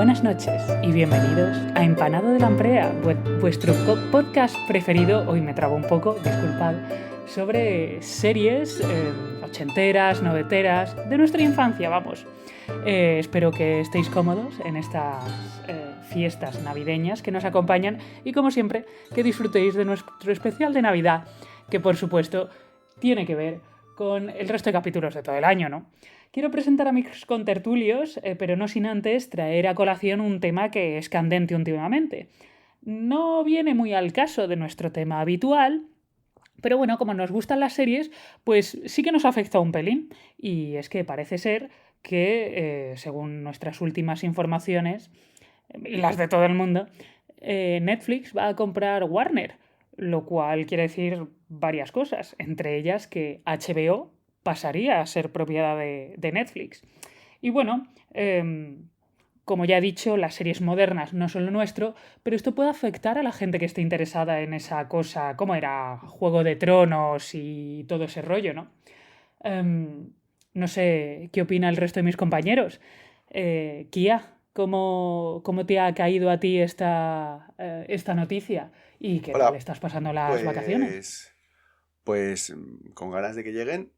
Buenas noches y bienvenidos a Empanado de Lamprea, vuestro podcast preferido, hoy me trabo un poco, disculpad, sobre series ochenteras, noventeras, de nuestra infancia, vamos. Espero que estéis cómodos en estas fiestas navideñas que nos acompañan y, como siempre, que disfrutéis de nuestro especial de Navidad, que por supuesto tiene que ver con el resto de capítulos de todo el año, ¿no? Quiero presentar a mis contertulios, pero no sin antes traer a colación un tema que es candente últimamente. No viene muy al caso de nuestro tema habitual, pero bueno, como nos gustan las series, pues sí que nos afecta un pelín. Y es que parece ser que, según nuestras últimas informaciones, y las de todo el mundo, Netflix va a comprar Warner, lo cual quiere decir varias cosas, entre ellas que HBO pasaría a ser propiedad de Netflix. Y bueno, como ya he dicho, las series modernas no son lo nuestro, pero esto puede afectar a la gente que esté interesada en esa cosa, como era Juego de Tronos y todo ese rollo, ¿no? No sé qué opina el resto de mis compañeros. Kia, ¿cómo te ha caído a ti esta noticia? ¿Y qué tal Hola, estás pasando las vacaciones? pues con ganas de que lleguen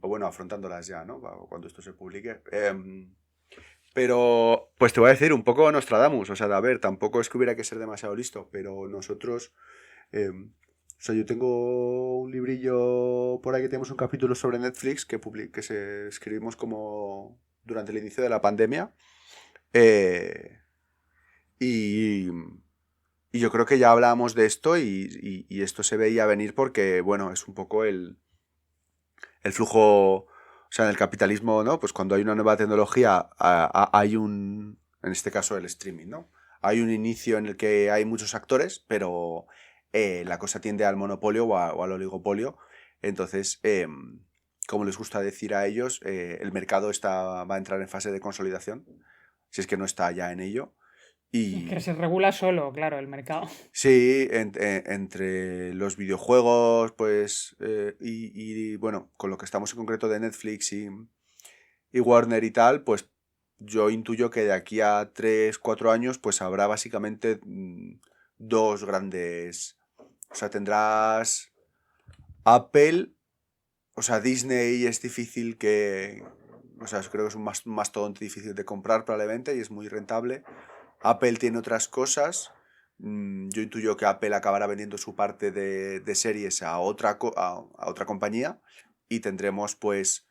o bueno, afrontándolas ya, ¿no? Cuando esto se publique. Pero, pues te voy a decir un poco Nostradamus, o sea, a ver, tampoco es que hubiera que ser demasiado listo, pero nosotros, o sea, yo tengo un librillo por ahí que tenemos un capítulo sobre Netflix que se escribimos como durante el inicio de la pandemia. eh, y, Y yo creo que ya hablábamos de esto y esto se veía venir porque, bueno, es un poco el flujo, o sea, en el capitalismo, ¿no? Pues cuando hay una nueva tecnología, hay en este caso el streaming, ¿no? Hay un inicio en el que hay muchos actores, pero la cosa tiende al monopolio o al oligopolio. Entonces, como les gusta decir a ellos, el mercado va a entrar en fase de consolidación, si es que no está ya en ello. Que Y, se regula solo, claro, el mercado. Sí, entre los videojuegos, pues, bueno, con lo que estamos en concreto de Netflix y Warner y tal, pues yo intuyo que de aquí a 3 4 años, pues habrá básicamente dos grandes. O sea, tendrás Apple, o sea, Disney es difícil que. O sea, creo que es un mastodonte difícil de comprar probablemente y es muy rentable. Apple tiene otras cosas. Yo intuyo que Apple acabará vendiendo su parte de series a otra compañía y tendremos pues,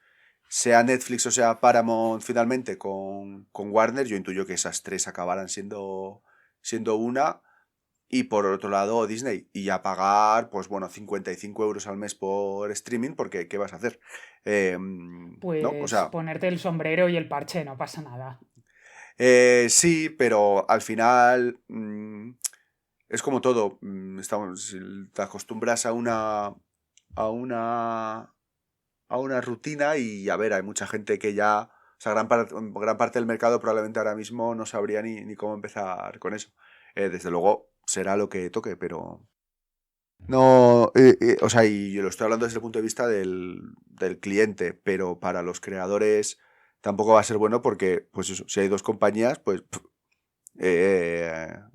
sea Netflix o sea Paramount finalmente con Warner, yo intuyo que esas tres acabarán siendo una. Y por otro lado Disney, y a pagar, pues bueno, 55 euros al mes por streaming, porque ¿qué vas a hacer? ¿No? O Pues sea, ponerte el sombrero y el parche, no pasa nada. sí, pero al final es como todo. Si te acostumbras a una, a una rutina y a ver, hay mucha gente que ya, o sea, gran parte del mercado probablemente ahora mismo no sabría ni cómo empezar con eso. Desde luego será lo que toque, pero. No, o sea, y yo lo estoy hablando desde el punto de vista del cliente, pero para los creadores tampoco va a ser bueno porque, pues eso, si hay dos compañías, pues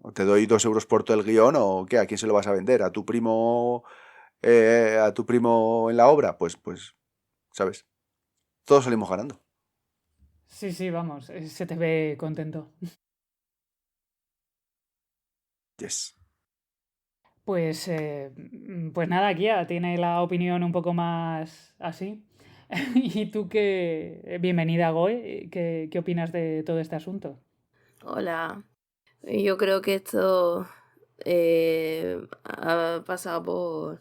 o te doy 2 euros por todo el guión o qué, ¿a quién se lo vas a vender? ¿A tu primo en la obra? Pues, ¿sabes? Todos salimos ganando. Sí, sí, vamos, se te ve contento. Yes. Pues nada, Kia tiene la opinión un poco más así. ¿Y tú qué? Bienvenida, Goe. ¿Qué opinas de todo este asunto? Hola, yo creo que esto ha pasado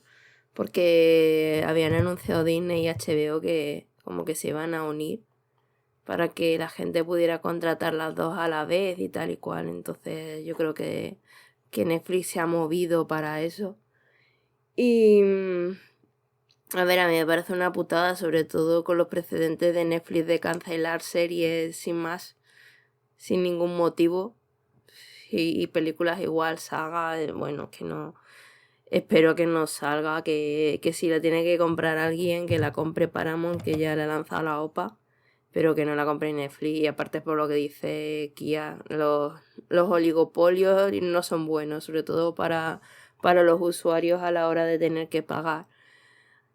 porque habían anunciado Disney y HBO que como que se iban a unir para que la gente pudiera contratar las dos a la vez y tal y cual. Entonces yo creo que Netflix se ha movido para eso. Y a ver, a mí me parece una putada, sobre todo con los precedentes de Netflix de cancelar series sin más, sin ningún motivo. Y películas igual, saga, bueno, que no. Espero que no salga, que si la tiene que comprar alguien, que la compre Paramount, que ya le ha lanzado la OPA. pero que no la compre Netflix. Y aparte por lo que dice Kia, los oligopolios no son buenos, sobre todo para los usuarios a la hora de tener que pagar.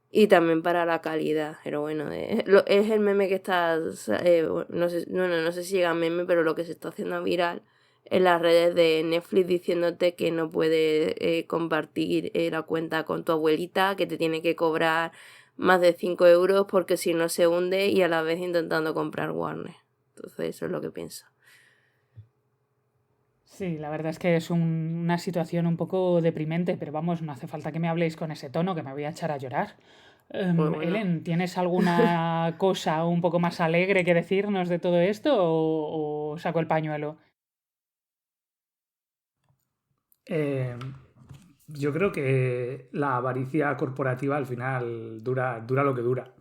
Y también para la calidad, pero bueno, es el meme que está, no sé si llega meme, pero lo que se está haciendo viral en las redes de Netflix diciéndote que no puedes compartir la cuenta con tu abuelita, que te tiene que cobrar más de 5 euros porque si no se hunde, y a la vez intentando comprar Warner. Entonces eso es lo que pienso. Sí, la verdad es que es una situación un poco deprimente, pero vamos, no hace falta que me habléis con ese tono, que me voy a echar a llorar. Pues bueno. Helen, ¿tienes alguna cosa un poco más alegre que decirnos de todo esto o saco el pañuelo? Yo creo que la avaricia corporativa al final dura lo que dura.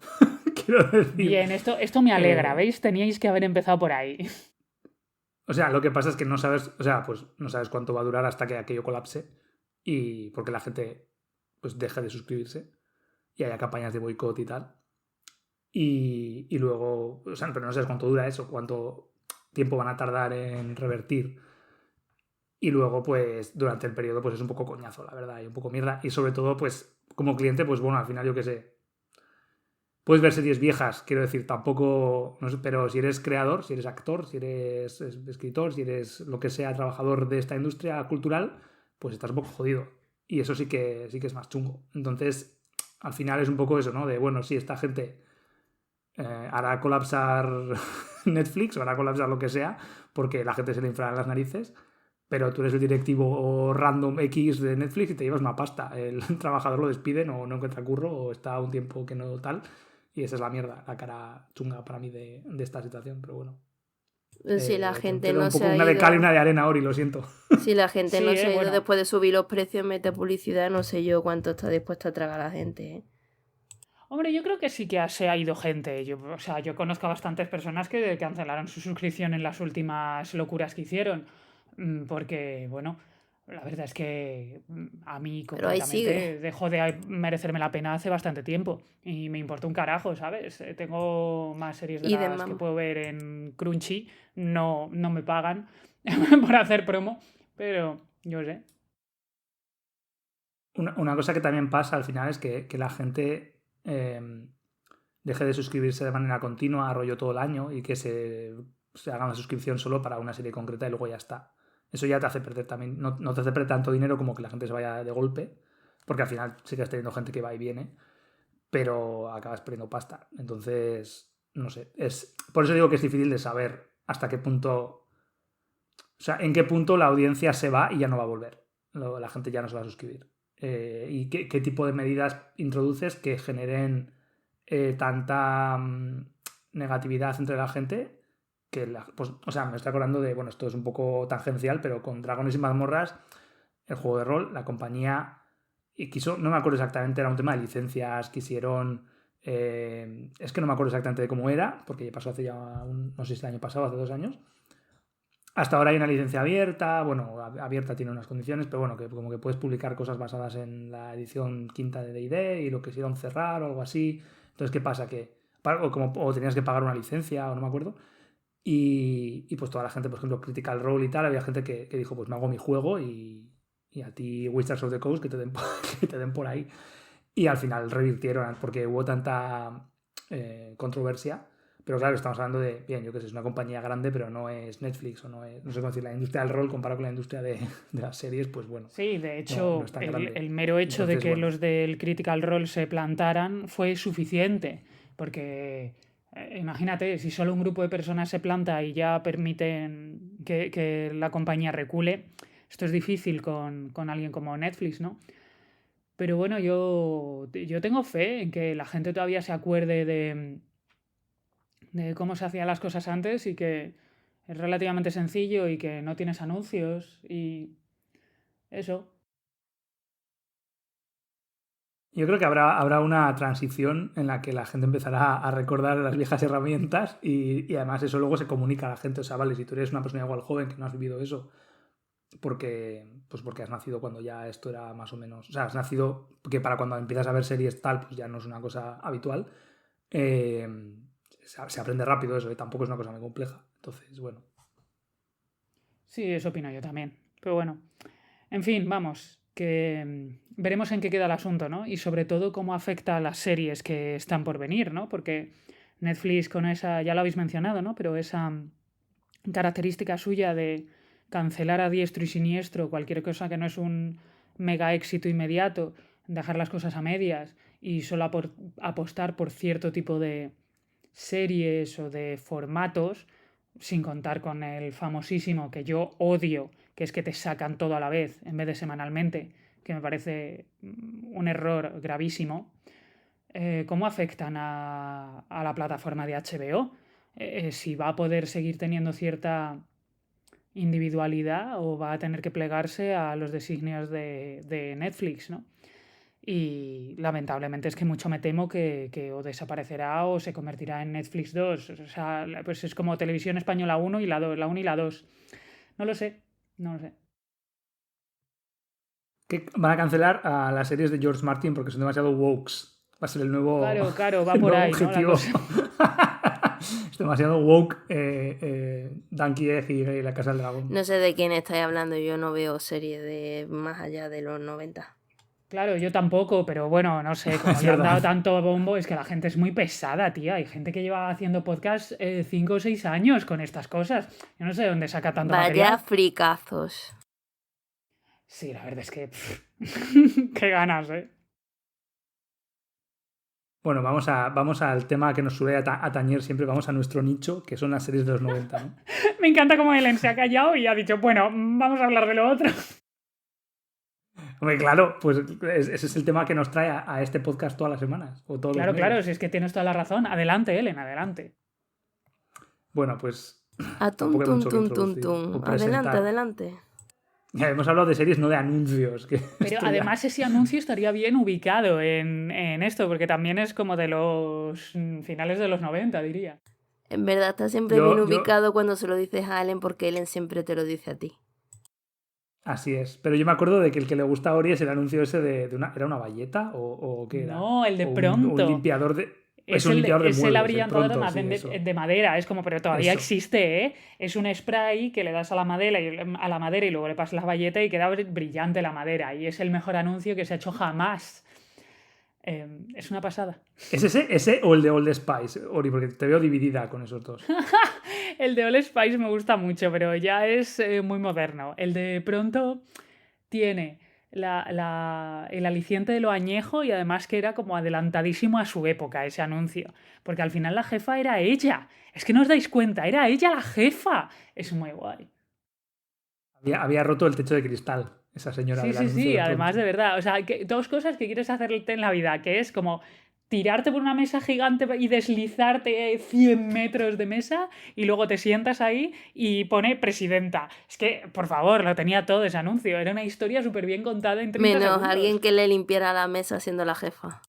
Quiero decir. Bien, esto me alegra, ¿veis? Teníais que haber empezado por ahí. O sea, lo que pasa es que no sabes, o sea, pues no sabes cuánto va a durar hasta que aquello colapse y porque la gente pues deje de suscribirse y haya campañas de boicot y tal. Y luego, o sea, pero no sabes cuánto dura eso, cuánto tiempo van a tardar en revertir. Y luego, pues, durante el periodo, pues es un poco coñazo, la verdad, y un poco mierda. Y sobre todo, pues, como cliente, pues bueno, al final yo qué sé. Puedes ver series viejas, quiero decir, tampoco, no sé, pero si eres creador, si eres actor, si eres escritor, si eres lo que sea, trabajador de esta industria cultural, pues estás un poco jodido. Y eso sí que es más chungo. Entonces, al final es un poco eso, ¿no? De, bueno, sí, esta gente hará colapsar Netflix o hará colapsar lo que sea, porque la gente se le inflará las narices, pero tú eres el directivo random X de Netflix y te llevas una pasta. El trabajador lo despiden o no encuentra curro o está un tiempo que no tal. Y esa es la mierda, la cara chunga para mí de esta situación, pero bueno. Si la gente queda no un poco se ha una de ido, cal y una de arena, Ori, lo siento. si la gente Sí, no se ha ido bueno. después de subir los precios, mete publicidad, no sé yo cuánto está dispuesta a tragar la gente, ¿eh? Hombre, yo creo que sí que se ha ido gente. O sea, yo conozco a bastantes personas que cancelaron su suscripción en las últimas locuras que hicieron. Porque, bueno, la verdad es que a mí Pero ahí sigue. concretamente dejó de merecerme la pena hace bastante tiempo. Y me importa un carajo, ¿sabes? Tengo más series de Y de las que mam- puedo ver en Crunchy. No me pagan por hacer promo, pero yo sé. Una cosa que también pasa al final es que la gente deje de suscribirse de manera continua, rollo todo el año, y que se haga una suscripción solo para una serie concreta y luego ya está. Eso ya te hace perder también, no te hace perder tanto dinero como que la gente se vaya de golpe, porque al final sigues teniendo gente que va y viene, pero acabas perdiendo pasta. Entonces, no sé, por eso digo que es difícil de saber hasta qué punto, o sea, en qué punto la audiencia se va y ya no va a volver. La gente ya no se va a suscribir. Y qué tipo de medidas introduces que generen tanta negatividad entre la gente que, pues, o sea, me estoy acordando de, bueno, esto es un poco tangencial, pero con Dragones y Mazmorras, el juego de rol, la compañía quiso, no me acuerdo exactamente, era un tema de licencias, quisieron, es que no me acuerdo exactamente de cómo era, porque pasó hace ya, no sé si el año pasado, hace 2 años. Hasta ahora hay una licencia abierta, bueno, abierta tiene unas condiciones, pero bueno, que como que puedes publicar cosas basadas en la edición quinta de D&D y lo quisieron cerrar o algo así. Entonces, ¿qué pasa? O tenías que pagar una licencia o no me acuerdo. Y pues toda la gente, por ejemplo, Critical Role y tal, había gente que dijo, pues me hago mi juego y a ti Wizards of the Coast que te den por ahí. Y al final revirtieron porque hubo tanta controversia. Pero claro, estamos hablando de, bien, yo qué sé, es una compañía grande, pero no es Netflix o no sé cómo decir, la industria del rol comparado con la industria de las series, pues bueno. Sí, de hecho, no es tan grande. el mero hecho Entonces, de que bueno. los del Critical Role se plantaran fue suficiente, porque imagínate, si solo un grupo de personas se planta y ya permiten que la compañía recule, esto es difícil con alguien como Netflix, ¿no? Pero bueno, yo tengo fe en que la gente todavía se acuerde de cómo se hacían las cosas antes y que es relativamente sencillo y que no tienes anuncios y eso. Yo creo que habrá una transición en la que la gente empezará a recordar las viejas herramientas y además eso luego se comunica a la gente. O sea, vale, si tú eres una persona igual joven que no has vivido eso porque has nacido cuando ya esto era más o menos... O sea, has nacido que para cuando empiezas a ver series tal, pues ya no es una cosa habitual. se aprende rápido eso, y tampoco es una cosa muy compleja. Entonces, bueno. Sí, eso opino yo también. Pero bueno, en fin, vamos, que veremos en qué queda el asunto, ¿no? Y sobre todo cómo afecta a las series que están por venir, ¿no? Porque Netflix con esa, ya lo habéis mencionado, ¿no? Pero esa característica suya de cancelar a diestro y siniestro cualquier cosa que no es un mega éxito inmediato, dejar las cosas a medias y solo apostar por cierto tipo de series o de formatos, sin contar con el famosísimo que yo odio, que es que te sacan todo a la vez en vez de semanalmente, que me parece un error gravísimo. ¿Cómo afectan a la plataforma de HBO? Si va a poder seguir teniendo cierta individualidad o va a tener que plegarse a los designios de Netflix, ¿no? Y lamentablemente es que mucho me temo que o desaparecerá o se convertirá en Netflix 2. O sea, pues es como Televisión Española 1 y la 2, la 1 y la 2. No lo sé, no lo sé. Que van a cancelar a las series de George Martin porque son demasiado wokes. Va a ser el nuevo, Claro, va el por nuevo ahí, ¿no? La objetivo. cosa. Es demasiado woke Donkey Egg y La Casa del Dragón. No sé de quién estáis hablando, yo no veo series de más allá de los 90. Claro, yo tampoco, pero bueno, no sé, como Es le han verdad. dado tanto bombo, es que la gente es muy pesada, tía. Hay gente que lleva haciendo podcast 5 o 6 años con estas cosas. Yo no sé de dónde saca tanto Vaya material. fricazos. Sí, la verdad es que... qué ganas, ¿eh? Bueno, vamos al tema que nos suele atañer siempre, vamos a nuestro nicho, que son las series de los 90, ¿no? Me encanta cómo Ellen se ha callado y ha dicho, bueno, vamos a hablar de lo otro. Hombre, claro, pues ese es el tema que nos trae a este podcast todas las semanas, o todos los Claro, meses. si es que tienes toda la razón. Adelante, Ellen, adelante. Bueno, pues Atum, tampoco hay tum, mucho que tum, tum, introducir tum. o presentar. Adelante, adelante. Ya, hemos hablado de series, no de anuncios. Que Pero esto además ese anuncio estaría bien ubicado en esto, porque también es como de los finales de los 90, diría. En verdad está siempre bien ubicado cuando se lo dices a Ellen porque Ellen siempre te lo dice a ti. Así es. Pero yo me acuerdo de que el que le gusta a Ori es el anuncio ese de una... ¿Era una bayeta o qué era? No, el de o pronto. Un limpiador de... Es un limpiador de el muebles, abrillantador Pronto, sí, de madera, es como, pero todavía Eso. existe, ¿eh? Es un spray que le das a la madera y luego le pasas la bayeta y queda brillante la madera. Y es el mejor anuncio que se ha hecho jamás. Es una pasada. ¿Es ese o el de Old Spice, Ori? Porque te veo dividida con esos dos. El de All Spice me gusta mucho, pero ya es muy moderno. El de pronto tiene el aliciente de lo añejo y además que era como adelantadísimo a su época ese anuncio. Porque al final la jefa era ella. Es que no os dais cuenta, era ella la jefa. Es muy guay. Había roto el techo de cristal, esa señora. Sí, además de verdad. O sea, dos cosas que quieres hacerte en la vida, que es como tirarte por una mesa gigante y deslizarte 100 metros de mesa y luego te sientas ahí y pone presidenta. Es que, por favor, lo tenía todo ese anuncio. Era una historia súper bien contada en 30 Menos segundos. alguien que le limpiara la mesa siendo la jefa.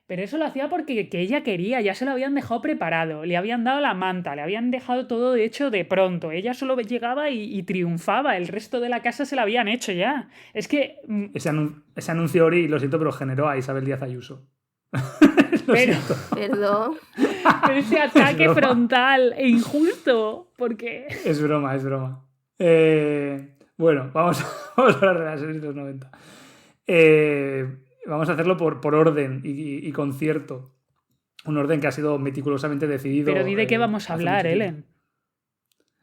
Pero eso lo hacía porque que ella quería, ya se lo habían dejado preparado, le habían dado la manta, le habían dejado todo hecho de pronto. Ella solo llegaba y triunfaba, el resto de la casa se la habían hecho ya. Es que... Ese anuncio, Ori, lo siento, pero generó a Isabel Díaz Ayuso. Perdón. Pero ese ataque frontal e injusto, porque... Es broma. Bueno, vamos a hablar de las series de los 90. Vamos a hacerlo por orden y concierto. Un orden que ha sido meticulosamente decidido. Pero di de qué vamos a hablar, Ellen.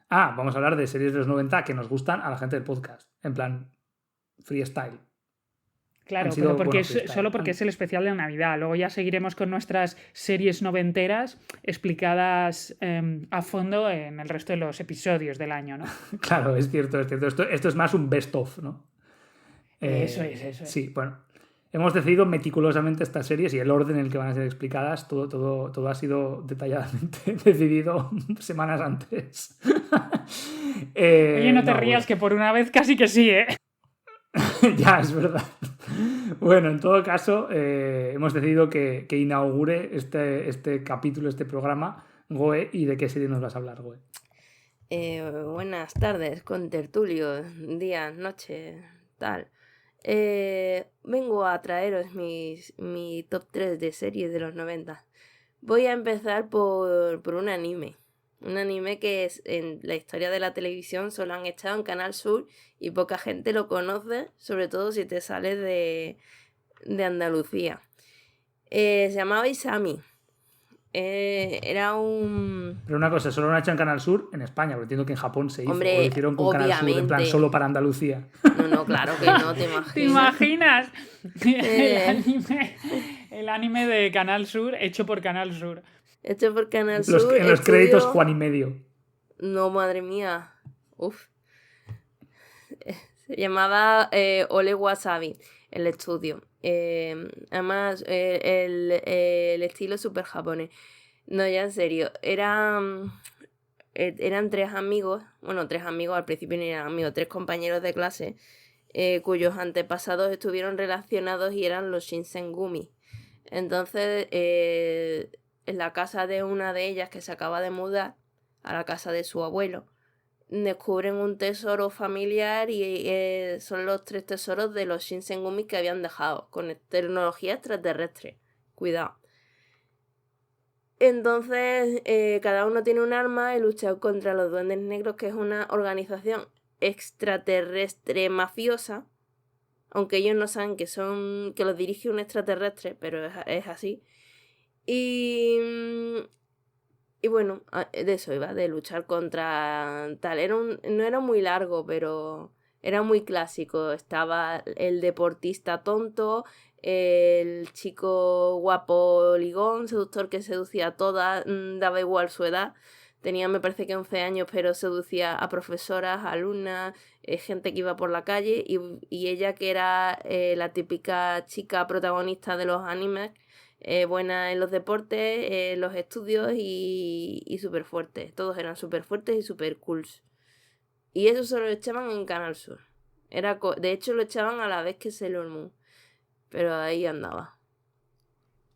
Vamos a hablar de series de los 90 que nos gustan a la gente del podcast. En plan, freestyle. Claro, pero solo porque es el especial de Navidad. Luego ya seguiremos con nuestras series noventeras explicadas a fondo en el resto de los episodios del año, ¿no? Claro, es cierto. Esto es más un best of, ¿no? Eso es. Sí, bueno. Hemos decidido meticulosamente estas series y el orden en el que van a ser explicadas, todo ha sido detalladamente decidido semanas antes. Oye, no te rías, que por una vez casi que sí, ¿eh? Ya, es verdad. Bueno, en todo caso, hemos decidido que inaugure este capítulo, este programa, Goe. ¿Y de qué serie nos vas a hablar, Goe? Buenas tardes, contertulios, días, noches, tal. Vengo a traeros mi top 3 de series de los 90. Voy a empezar por un anime. Un anime que es, en la historia de la televisión solo han echado en Canal Sur y poca gente lo conoce, sobre todo si te sales de Andalucía. Se llamaba Isami. Era un... Pero una cosa, solo lo han hecho en Canal Sur en España, porque entiendo que en Japón se hizo. Hombre, o lo hicieron con Canal Sur en plan obviamente. solo para Andalucía. No, claro que no, ¿te imaginas? ¿Te imaginas? El anime de Canal Sur hecho por Canal Sur. Hecho por Canal Sur. En los créditos, Juan y medio. No, madre mía. Uf. Se llamaba Ole Wasabi, el estudio. Además, el estilo súper japonés. No, ya en serio. Eran 3 amigos. Bueno, 3 amigos, al principio no eran amigos, 3 compañeros de clase, cuyos antepasados estuvieron relacionados y eran los Shinsengumi. Entonces, en la casa de una de ellas, que se acaba de mudar a la casa de su abuelo, descubren un tesoro familiar y son los 3 tesoros de los Shinsengumi que habían dejado, con tecnología extraterrestre. Cuidado. Entonces, cada uno tiene un arma y lucha contra los Duendes Negros, que es una organización extraterrestre mafiosa, aunque ellos no saben que los dirige un extraterrestre, pero es así. Y bueno, de eso iba, de luchar contra tal. No era muy largo, pero era muy clásico. Estaba el deportista tonto, el chico guapo ligón, seductor que seducía a todas, daba igual su edad. Tenía, me parece que 11 años, pero seducía a profesoras, alumnas, gente que iba por la calle. Y ella, que era la típica chica protagonista de los animes, buena en los deportes, los estudios y súper fuertes. Todos eran súper fuertes y súper cool. Y eso se lo echaban en Canal Sur. De hecho, lo echaban a la vez que Sailor Moon. Pero ahí andaba.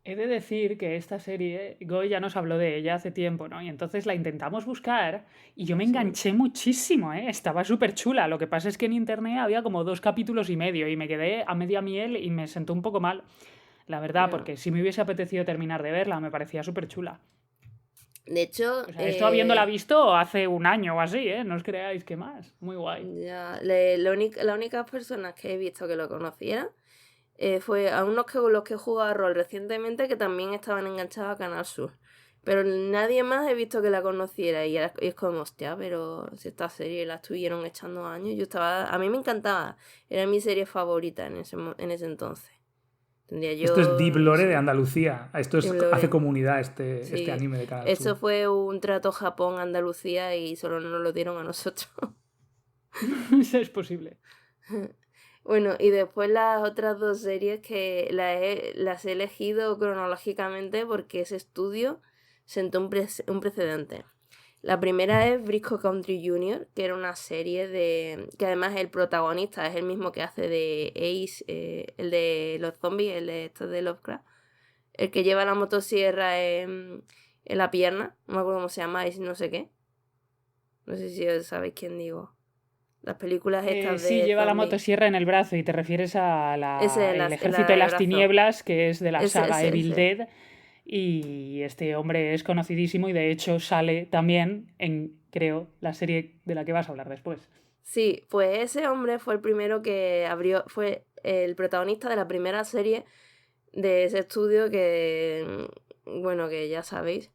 He de decir que esta serie, Goy ya nos habló de ella hace tiempo, ¿no? Y entonces la intentamos buscar y yo me enganché muchísimo, ¿eh? Estaba súper chula. Lo que pasa es que en internet había como 2 capítulos y medio y me quedé a media miel y me sentó un poco mal. La verdad, porque si me hubiese apetecido terminar de verla, me parecía súper chula. De hecho... O sea, esto habiéndola visto hace un año o así, ¿eh? No os creáis que más. Muy guay. Ya, la única persona que he visto que lo conocieran fue a unos con los que he jugado a rol recientemente, que también estaban enganchados a Canal Sur. Pero nadie más he visto que la conociera. Y es como, hostia, pero si esta serie la estuvieron echando años, a mí me encantaba. Era mi serie favorita en ese entonces. Esto es Deep Lore de Andalucía. Esto hace comunidad este anime de Canal Sur. Eso fue un trato Japón-Andalucía y solo nos lo dieron a nosotros. Eso es posible. Bueno, y después las otras 2 series que las he elegido cronológicamente porque ese estudio sentó un precedente. La primera es Briscoe Country Jr., que era una serie que además el protagonista es el mismo que hace de Ace, el de los zombies, el de estos de Lovecraft, el que lleva la motosierra en la pierna, no me acuerdo cómo se llama, Ace no sé qué. No sé si sabéis quién digo. Las películas estas de... Sí, lleva la zombies. motosierra en el brazo y te refieres a el ejército de del las brazo. tinieblas, que es de la saga Evil ese. Dead. Y este hombre es conocidísimo y de hecho sale también en, creo, la serie de la que vas a hablar después. Sí, pues ese hombre fue el primero que fue el protagonista de la primera serie de ese estudio que, bueno, que ya sabéis,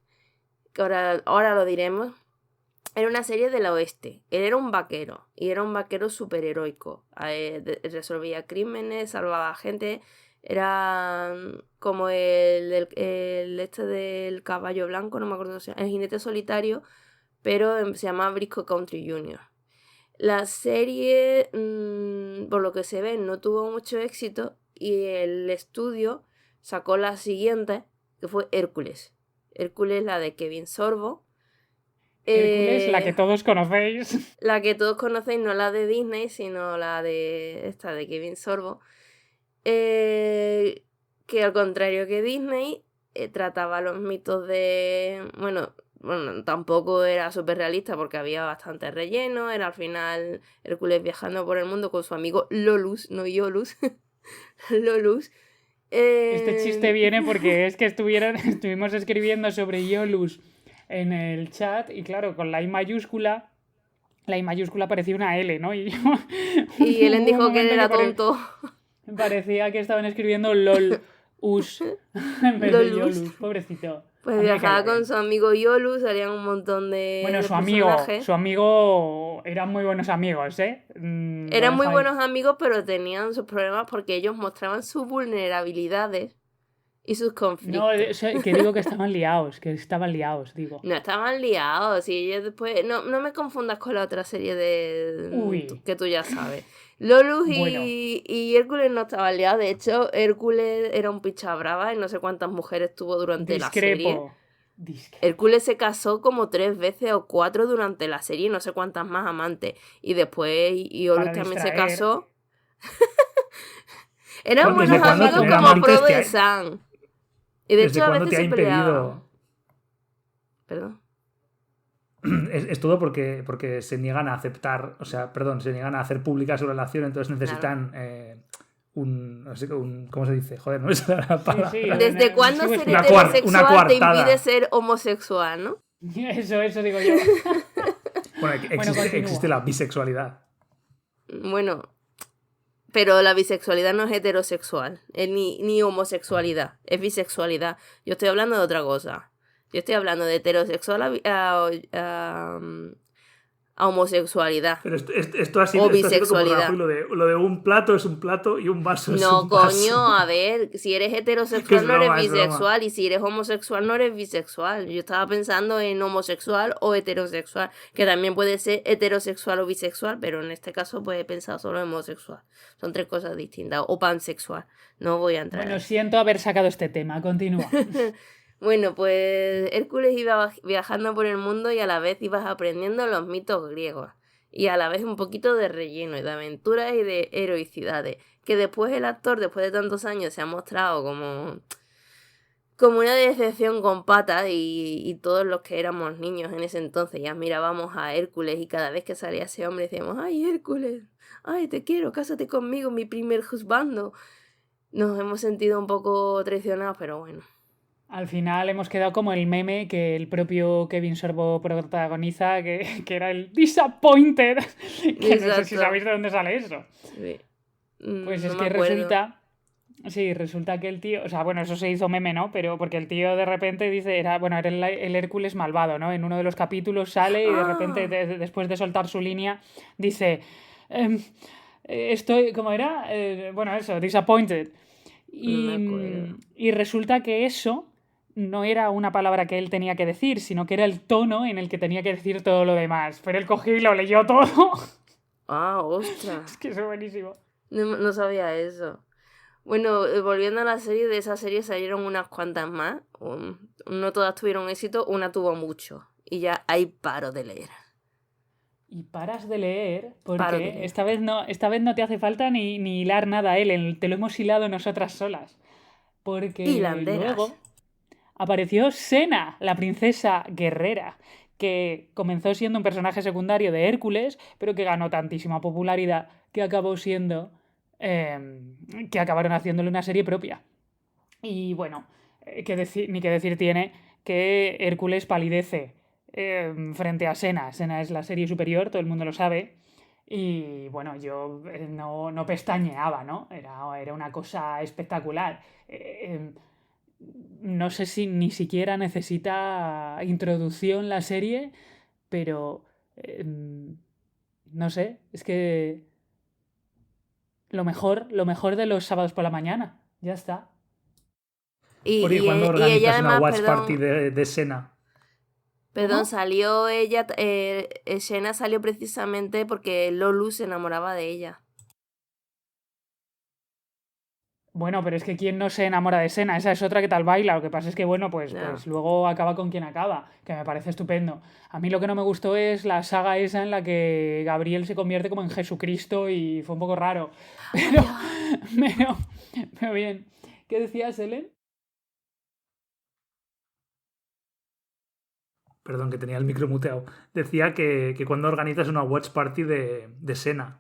que ahora lo diremos. Era una serie del oeste. Él era un vaquero y era un vaquero superheroico. Resolvía crímenes, salvaba gente. Era como el este del caballo blanco, no me acuerdo, el jinete solitario, pero se llama Briscoe Country Jr. La serie, por lo que se ve, no tuvo mucho éxito y el estudio sacó la siguiente, que fue Hércules. Hércules, la de Kevin Sorbo. Hércules, la que todos conocéis. La que todos conocéis, no la de Disney, sino la de esta de Kevin Sorbo. Que al contrario que Disney, trataba los mitos de... Bueno, tampoco era súper realista porque había bastante relleno. Era al final Hércules viajando por el mundo con su amigo Lolus, no Iolus. Lolus. Este chiste viene porque es que estuvimos escribiendo sobre Iolus en el chat y claro, con la I mayúscula parecía una L, ¿no? Y Y Ellen hubo un dijo que momento era tonto. parecía que estaban escribiendo LOL, US, en vez de Lolus. Iolus, pobrecito. Pues A mí me viajaba caía con bien. su amigo Yolu, salían un montón de Bueno, personajes. su amigo, eran muy buenos amigos, ¿eh? Lo Eran dejo muy ahí. buenos amigos, pero tenían sus problemas porque ellos mostraban sus vulnerabilidades y sus conflictos. No, que digo que estaban liados, digo. No estaban liados y ellos después... No, no me confundas con la otra serie de Uy. que tú ya sabes. Lolus Bueno. y Hércules no estaban liados. De hecho, Hércules era un picha brava y no sé cuántas mujeres tuvo durante la serie. Discrepo. Hércules se casó como 3 veces o 4 durante la serie y no sé cuántas más amantes. Y después Iolus Para también se distraer. casó. Eran ¿Desde buenos cuándo amigos tener como amantes Frodo te y ha- Sam. Y de ¿Desde hecho a cuándo veces te ha se peleaban. impedido? Perdón. Es todo porque se niegan a aceptar, o sea, perdón, se niegan a hacer pública su relación, entonces necesitan no sé, ¿cómo se dice? Joder, no es la palabra. sí, ¿Desde cuándo sigo ser escuchando. Una heterosexual te coartada. impide ser homosexual, no? Eso digo yo. Bueno, continúa. existe la bisexualidad. Bueno, pero la bisexualidad no es heterosexual, es ni homosexualidad, es bisexualidad. Yo estoy hablando de otra cosa. Yo estoy hablando de heterosexual a homosexualidad. Pero esto ha sido O como bisexualidad. Rajoy, lo de un plato es un plato y un vaso es No, un vaso. coño, a ver, si eres Que heterosexual es no broma, eres es broma. bisexual y si eres homosexual no eres bisexual. Yo estaba pensando en homosexual o heterosexual, que también puede ser heterosexual o bisexual, pero en este caso pues he pensado solo en homosexual. Son 3 cosas distintas. O pansexual. No voy a entrar Bueno, ahí. siento haber sacado este tema. Continúa. Bueno, pues Hércules iba viajando por el mundo y a la vez ibas aprendiendo los mitos griegos. Y a la vez un poquito de relleno y de aventuras y de heroicidades. Que después el actor, después de tantos años, se ha mostrado como una decepción con patas y todos los que éramos niños en ese entonces ya mirábamos a Hércules y cada vez que salía ese hombre decíamos, ¡ay, Hércules! ¡Ay, te quiero! ¡Cásate conmigo, mi primer husbando! Nos hemos sentido un poco traicionados, pero bueno. Al final hemos quedado como el meme que el propio Kevin Sorbo protagoniza, que era el Disappointed. Que no sé si Exacto. sabéis de dónde sale eso. Sí. Pues No es me que acuerdo. resulta. Sí, resulta que el tío. O sea, bueno, eso se hizo meme, ¿no? Pero porque el tío de repente dice. Era el Hércules malvado, ¿no? En uno de los capítulos sale y de repente, después de soltar su línea, dice. Estoy. ¿Cómo era? Bueno, eso, disappointed. No me acuerdo. Y resulta que eso no era una palabra que él tenía que decir, sino que era el tono en el que tenía que decir todo lo demás. Pero él cogió y lo leyó todo. Ah, ostras. Es que eso es buenísimo. No sabía eso. Bueno, volviendo a la serie, de esa serie salieron unas cuantas más. No todas tuvieron éxito, una tuvo mucho. Y ya hay paro de leer. Y paras de leer Paro de porque leer. esta vez no te hace falta ni hilar nada, Ellen. Te lo hemos hilado nosotras solas. Porque Hilanderas. luego apareció Sena, la princesa guerrera, que comenzó siendo un personaje secundario de Hércules, pero que ganó tantísima popularidad que acabó siendo... que acabaron haciéndole una serie propia. Y bueno, ni que decir tiene que Hércules palidece frente a Sena. Sena es la serie superior, todo el mundo lo sabe. Y bueno, yo no pestañeaba, ¿no? Era una cosa espectacular. No sé si ni siquiera necesita introducción la serie, pero no sé, es que lo mejor de los sábados por la mañana, ya está. Oye, ¿cuándo Y organizas ella una además, watch party de Sena? Perdón, ¿Cómo? salió ella, Xena salió precisamente porque Lolu se enamoraba de ella. Bueno, pero es que quién no se enamora de Sena, esa es otra que tal baila. Lo que pasa es que, bueno, pues luego acaba con quien acaba, que me parece estupendo. A mí lo que no me gustó es la saga esa en la que Gabriel se convierte como en Jesucristo y fue un poco raro. Pero bien. ¿Qué decías, Ellen? Perdón, que tenía el micro muteado. Decía que cuando organizas una watch party de Sena.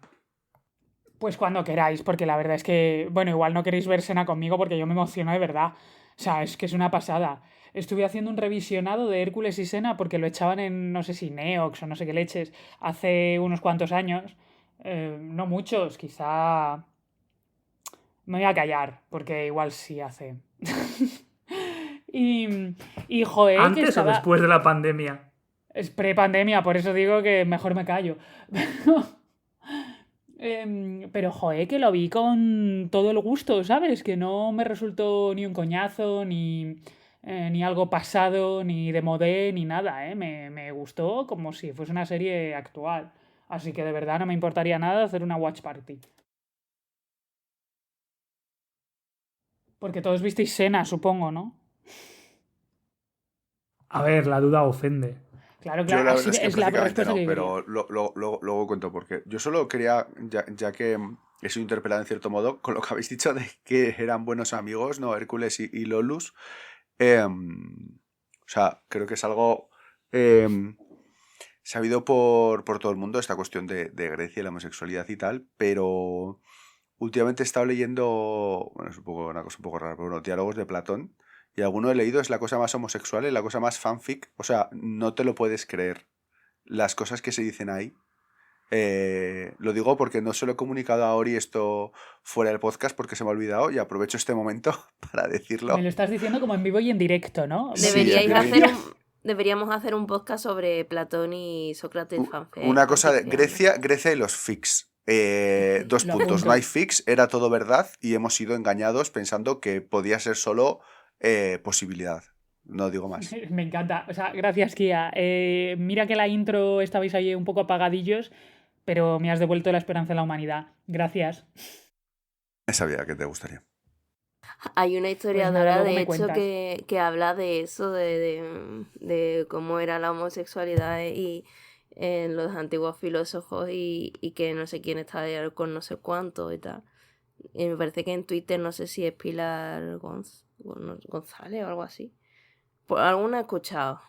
Pues cuando queráis, porque la verdad es que, bueno, igual no queréis ver Sena conmigo porque yo me emociono de verdad. O sea, es que es una pasada. Estuve haciendo un revisionado de Hércules y Sena porque lo echaban en, no sé si Neox o no sé qué leches, hace unos cuantos años. No muchos, quizá... Me voy a callar, porque igual sí hace. y, y joder, que ¿Antes o estaba... después de la pandemia? Es pre-pandemia, por eso digo que mejor me callo. Pero, joder, que lo vi con todo el gusto, ¿sabes? Que no me resultó ni un coñazo, ni algo pasado, ni de modé, ni nada, ¿eh? Me gustó como si fuese una serie actual. Así que de verdad no me importaría nada hacer una watch party. Porque todos visteis Sena, supongo, ¿no? A ver, la duda ofende. Claro, Yo claro, la así verdad es que es la prácticamente respuesta que no, yo quería. pero luego cuento por qué. Yo solo quería, ya que he sido interpelado en cierto modo, con lo que habéis dicho de que eran buenos amigos, ¿no? Hércules y Lolus. O sea, creo que es algo sabido por todo el mundo, esta cuestión de Grecia y la homosexualidad y tal, pero últimamente he estado leyendo, bueno, es una cosa un poco rara, pero bueno, diálogos de Platón, y alguno he leído es la cosa más homosexual y la cosa más fanfic, o sea, no te lo puedes creer. Las cosas que se dicen ahí. Lo digo porque no se lo he comunicado a Ori esto fuera del podcast porque se me ha olvidado y aprovecho este momento para Me decirlo. lo estás diciendo como en vivo y en directo, ¿no? Sí, en Deberíais vivo hacer deberíamos hacer un podcast sobre Platón y Sócrates Una cosa de anfitrión. Grecia y los fics. Dos Lo puntos, no hay apunto. fics, era todo verdad y hemos sido engañados pensando que podía ser solo posibilidad. No digo más. Me encanta. O sea, gracias, Kia. Mira que la intro estabais ahí un poco apagadillos, pero me has devuelto la esperanza en la humanidad. Gracias. Sabía que te gustaría. Hay una Pues nada, historiadora, luego de me hecho, cuentas. que habla de eso, de cómo era la homosexualidad y en los antiguos filósofos y que no sé quién está con no sé cuánto y tal. Y me parece que en Twitter, no sé si es Pilar González o algo así. Por alguna he escuchado.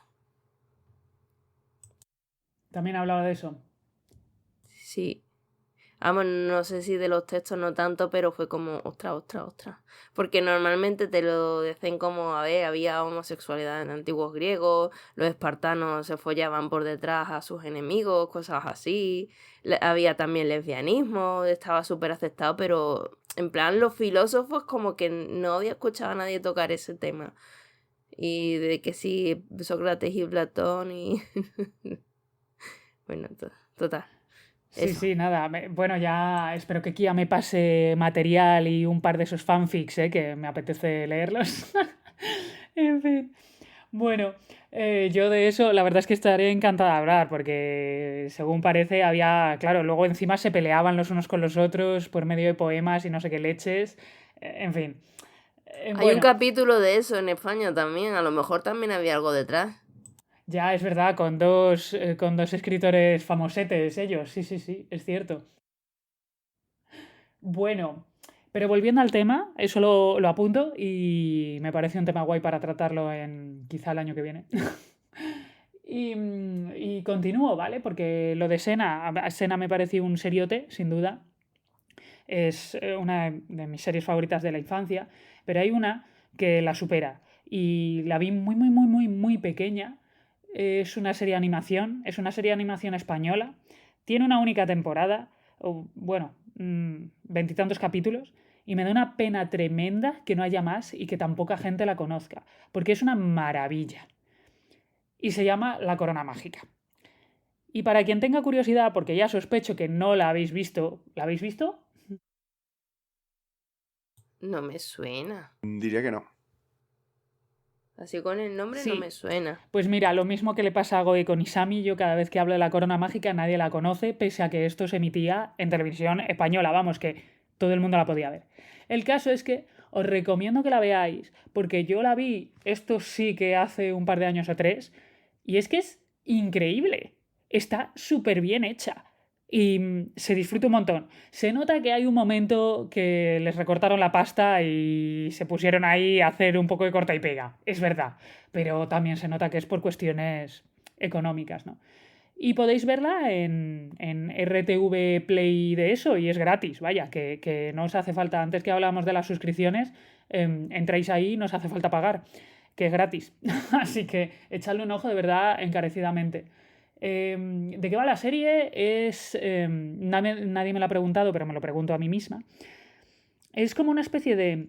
También hablaba de eso. Sí. Vamos, no sé si de los textos no tanto, pero fue como, ostras. Porque normalmente te lo dicen como, a ver, había homosexualidad en antiguos griegos, los espartanos se follaban por detrás a sus enemigos, cosas así. Había también lesbianismo, estaba súper aceptado, pero en plan los filósofos como que no había escuchado a nadie tocar ese tema. Y de que sí, Sócrates y Platón y... bueno, total. Sí, Eso. sí, nada. Bueno, ya espero que Kia me pase material y un par de esos fanfics, que me apetece leerlos. En fin. Bueno, yo de eso la verdad es que estaré encantada de hablar, porque según parece había, claro, luego encima se peleaban los unos con los otros por medio de poemas y no sé qué leches. En fin. Hay un Bueno, capítulo de eso en España también, a lo mejor también había algo detrás. ya es verdad, con dos escritores famosetes ellos, sí, sí, sí, es cierto. Bueno, pero volviendo al tema, eso lo apunto y me parece un tema guay para tratarlo en quizá el año que viene. Y continúo, ¿vale? Porque lo de Sena me pareció un seriote, sin duda. Es una de mis series favoritas de la infancia, pero hay una que la supera. Y la vi muy, muy, muy, muy, muy pequeña. Es una serie de animación, es una serie de animación española. Tiene una única temporada, o bueno, veintitantos capítulos, y me da una pena tremenda que no haya más y que tan poca gente la conozca, porque es una maravilla. Y se llama La Corona Mágica. Y para quien tenga curiosidad, porque ya sospecho que no la habéis visto, ¿la habéis visto? No me suena. Diría que no. Así con el nombre no me Sí. suena. Pues mira, lo mismo que le pasa a Goe con Isami, yo cada vez que hablo de la Corona Mágica nadie la conoce, pese a que esto se emitía en televisión española, vamos, que todo el mundo la podía ver. El caso es que os recomiendo que la veáis, porque yo la vi, esto sí que hace un par de años o tres, y es que es increíble. Está súper bien hecha. Y se disfruta un montón. Se nota que hay un momento que les recortaron la pasta y se pusieron ahí a hacer un poco de corta y pega. Es verdad. Pero también se nota que es por cuestiones económicas, ¿no? Y podéis verla en RTV Play de eso, y es gratis, vaya, que no os hace falta, antes que hablábamos de las suscripciones, entráis ahí y no os hace falta pagar, que es gratis. Así que echadle un ojo de verdad encarecidamente. ¿De qué va la serie? Nadie me lo ha preguntado, pero me lo pregunto a mí misma. Es como una especie de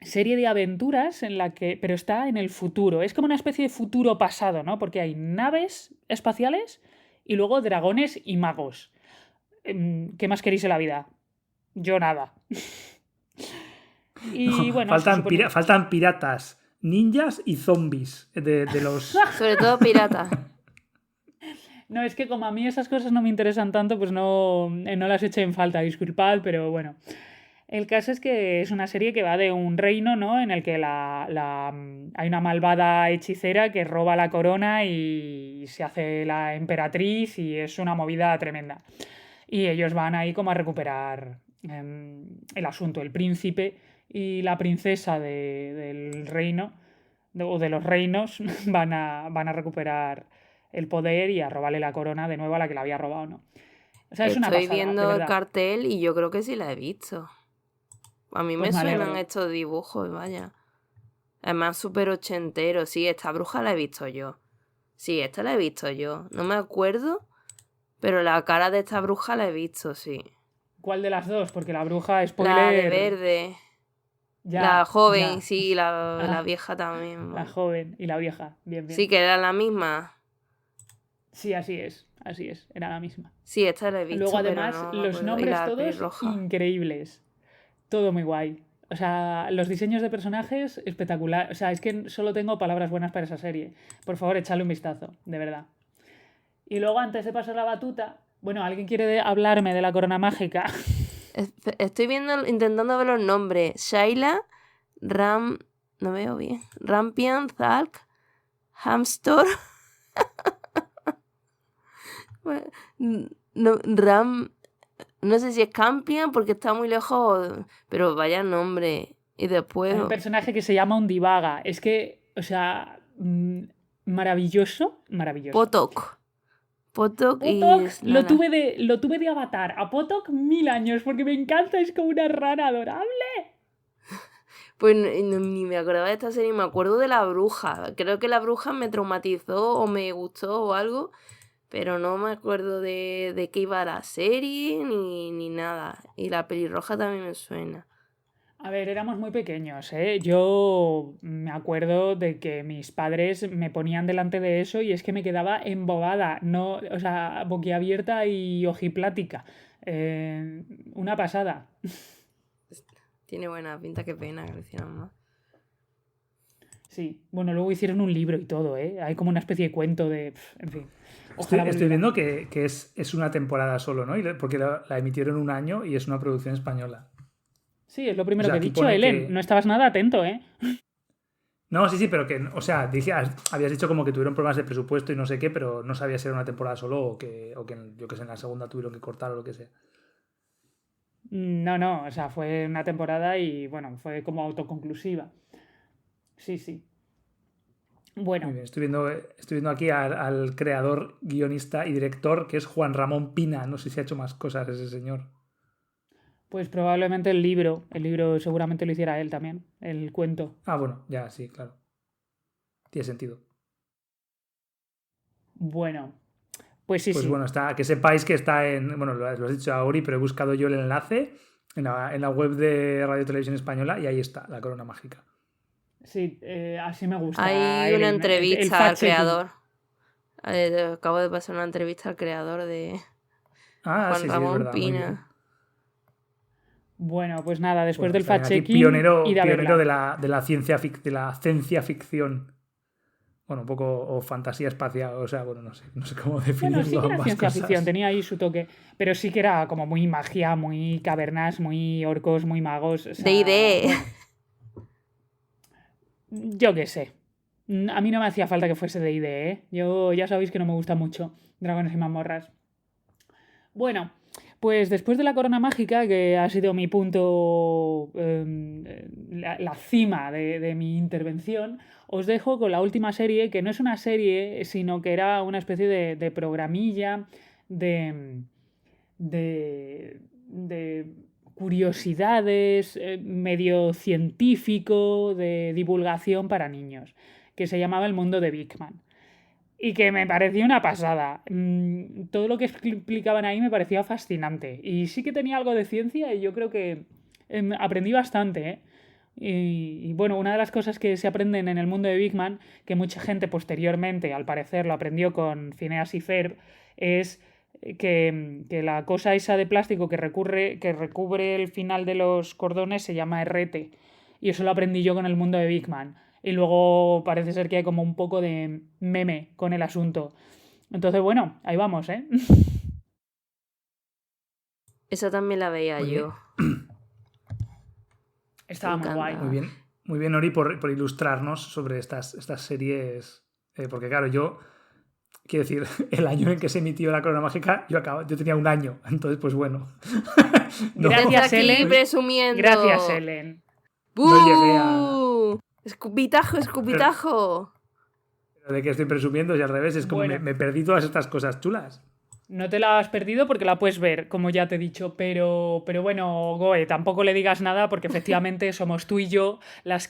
serie de aventuras en la que, pero está en el futuro. Es como una especie de futuro pasado, ¿no? Porque hay naves espaciales y luego dragones y magos. ¿Qué más queréis en la vida? Yo nada. Y No, bueno, faltan piratas, ninjas y zombies de los... Sobre todo piratas. No, es que como a mí esas cosas no me interesan tanto, pues no las eché en falta, disculpad, pero bueno. El caso es que es una serie que va de un reino, ¿no? En el que hay una malvada hechicera que roba la corona y se hace la emperatriz y es una movida tremenda. Y ellos van ahí como a recuperar el asunto. El príncipe y la princesa del reino, o de los reinos, van a recuperar el poder y a robarle la corona de nuevo a la que la había robado, ¿no? O sea, es una Estoy pasada, de viendo el verdad. cartel y yo creo que sí la he visto. A mí Pues me me suenan alegro. estos dibujos, vaya. Además, súper ochentero. Sí, esta bruja la he visto yo. Sí, esta la he visto yo. No me acuerdo, pero la cara de esta bruja la he visto, sí. ¿Cuál de las dos? Porque la bruja, spoiler... La de verde. Ya, La joven, ya. sí, la Ah, vieja también. la Bueno. joven y la vieja. Bien, bien. Sí, que era la misma. Sí, así es. Era la misma. Sí, esta la he visto, Luego, pero además, no me los acuerdo. Y nombres la todos pelirroja. increíbles. Todo muy guay. O sea, los diseños de personajes espectacular. O sea, es que solo tengo palabras buenas para esa serie. Por favor, echadle un vistazo, de verdad. Y luego, antes de pasar la batuta, bueno, ¿alguien quiere hablarme de la corona mágica? Estoy intentando ver los nombres. Shaila, no veo bien. Rampion, Zalk, Hamstor. No sé si es Campion porque está muy lejos, pero vaya nombre. Y después Hay un personaje que se llama Undivaga. Es que, o sea, maravilloso. Potok y Potok Snala. lo tuve de avatar. A Potok 1000 años, porque me encanta, es como una rana adorable. Pues ni me acordaba de esta serie, me acuerdo de la bruja. Creo que la bruja me traumatizó o me gustó o algo, pero no me acuerdo de qué iba la serie ni nada. Y la pelirroja también me suena. A ver, éramos muy pequeños, ¿eh? Yo me acuerdo de que mis padres me ponían delante de eso y es que me quedaba embobada, no, o sea, boquiabierta y ojiplática. Una pasada. Tiene buena pinta, qué pena que lo hicieran más. Sí, bueno, luego hicieron un libro y todo, ¿eh? Hay como una especie de cuento de... en fin. Estoy Ojalá volviera. viendo que es una temporada solo, ¿no? Porque la emitieron un año y es una producción española. Sí, es lo primero O sea, que he aquí dicho, pone Ellen. que- No estabas nada atento, ¿eh? No, sí, pero que, o sea, habías dicho como que tuvieron problemas de presupuesto y no sé qué, pero no sabía si era una temporada solo o que yo que sé, en la segunda tuvieron que cortar o lo que sea. No, o sea, fue una temporada y, bueno, fue como autoconclusiva. Sí, sí. Bueno, Muy bien, estoy viendo aquí al creador, guionista y director, que es Juan Ramón Pina. No sé si ha hecho más cosas ese señor. pues probablemente el libro seguramente lo hiciera él también, el cuento. Ah, bueno, ya, sí, claro. Tiene sentido. Bueno, pues sí, Pues sí. bueno, que sepáis que está en... Bueno, lo has dicho a Ori, pero he buscado yo el enlace en la web de Radio Televisión Española y ahí está, la corona mágica. Sí, así me gusta. Hay una Ellen, entrevista al fact-checking. creador. Acabo de pasar una entrevista al creador de Ah, Juan sí, es Ramón verdad, muy bien. Pina. Bueno, pues nada, después Bueno, del está bien, aquí fact-checking, pionero id a de verla. la ciencia ficción. Bueno, un poco o fantasía espacial, o sea, bueno, no sé cómo definirlo. Bueno, sí que era ambas ciencia cosas. ficción, tenía ahí su toque, pero sí que era como muy magia, muy cavernas, muy orcos, muy magos. O sea, D&D. bueno, yo qué sé. A mí no me hacía falta que fuese D&D, ¿eh? Yo ya sabéis que no me gusta mucho Dragones y mazmorras. Bueno, Pues después de la corona mágica, que ha sido mi punto, la cima de mi intervención, os dejo con la última serie, que no es una serie, sino que era una especie de programilla de, de curiosidades, medio científico, de divulgación para niños, que se llamaba El Mundo de Big Man. Y que me parecía una pasada. Todo lo que explicaban ahí me parecía fascinante. Y sí que tenía algo de ciencia y yo creo que aprendí bastante, ¿eh? Y bueno, una de las cosas que se aprenden en el mundo de Big Man, que mucha gente posteriormente, al parecer, lo aprendió con Phineas y Ferb, es que la cosa esa de plástico que recubre el final de los cordones se llama herrete. Y eso lo aprendí yo con el mundo de Big Man. Y luego parece ser que hay como un poco de meme con el asunto. Entonces, bueno, ahí vamos, ¿eh? Esa también la veía Muy yo. Estaba muy guay. Muy bien, Ori, por ilustrarnos sobre estas series. Porque claro, yo, quiero decir, el año en que se emitió La Corona Mágica, yo tenía 1 año. Entonces, pues bueno. No. Gracias, Ellen. Presumiendo. Gracias, Ellen. No llegué a... Escupitajo, escupitajo. Pero de que estoy presumiendo, y al revés, es como bueno, me perdí todas estas cosas chulas. No te la has perdido porque la puedes ver, como ya te he dicho, pero bueno, Goe, tampoco le digas nada porque efectivamente somos tú y yo las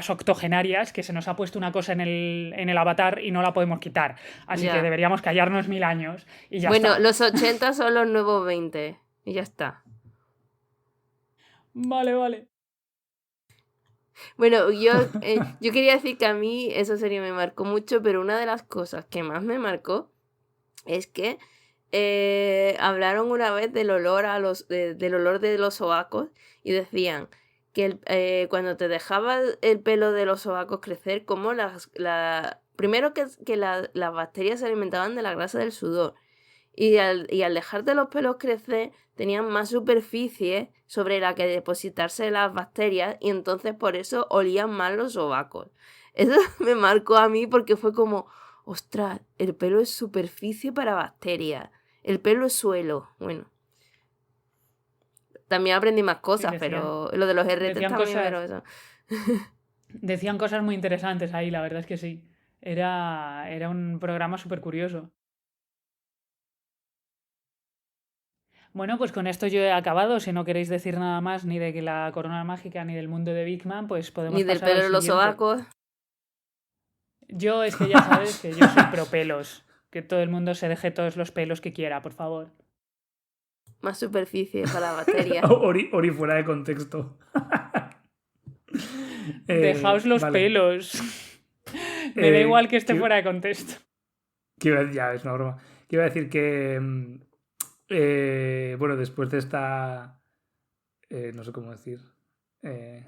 octogenarias, que se nos ha puesto una cosa en el avatar y no la podemos quitar. Así que deberíamos callarnos 1000 años y ya está. Bueno, los 80 son los nuevos 20 y ya está. Vale. Bueno, yo quería decir que a mí esa serie me marcó mucho, pero una de las cosas que más me marcó es que hablaron una vez del olor del olor de los sobacos y decían que cuando te dejaba el pelo de los sobacos crecer, como primero que las bacterias se alimentaban de la grasa del sudor y al dejarte los pelos crecer tenían más superficie sobre la que depositarse las bacterias y entonces por eso olían más los sobacos. Eso me marcó a mí porque fue como... Ostras, el pelo es superficie para bacterias. El pelo es suelo. Bueno. También aprendí más cosas, sí, pero lo de los RT también, pero eso. Decían cosas muy interesantes ahí, la verdad es que sí. Era un programa súper curioso. Bueno, pues con esto yo he acabado. Si no queréis decir nada más ni de que la corona mágica ni del mundo de Big Man, pues podemos ni pasar del pelo de los sobacos. Yo es que ya sabes que yo soy pro pelos. Que todo el mundo se deje todos los pelos que quiera, por favor. Más superficie para la bacteria. Ori fuera de contexto. Dejaos los pelos. Me da igual que esté fuera de contexto. Ya, es una broma. Que iba a decir que... bueno, después de esta... no sé cómo decir. De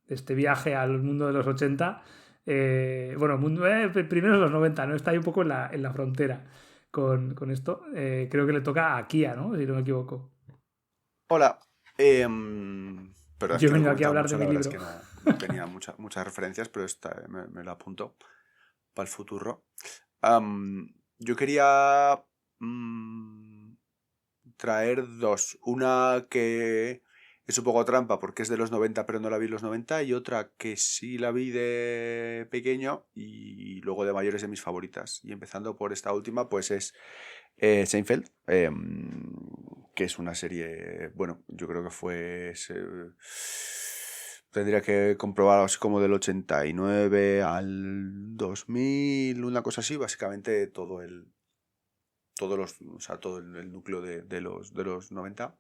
este viaje al mundo de los 80... bueno, primero los 90, ¿no? Está ahí un poco en la frontera con esto. Creo que le toca a Kia, ¿no? Si no me equivoco. Hola. Pero yo he venido aquí a hablar de mi libro. Es que no tenía muchas referencias, pero me lo apunto para el futuro. Yo quería traer dos. Una que es un poco trampa porque es de los 90 pero no la vi en los 90 y otra que sí la vi de pequeño y luego de mayores de mis favoritas. Y empezando por esta última pues es Seinfeld, que es una serie, bueno, yo creo que tendría que comprobarlo así como del 89 al 2000, una cosa así, básicamente todo el núcleo de los 90.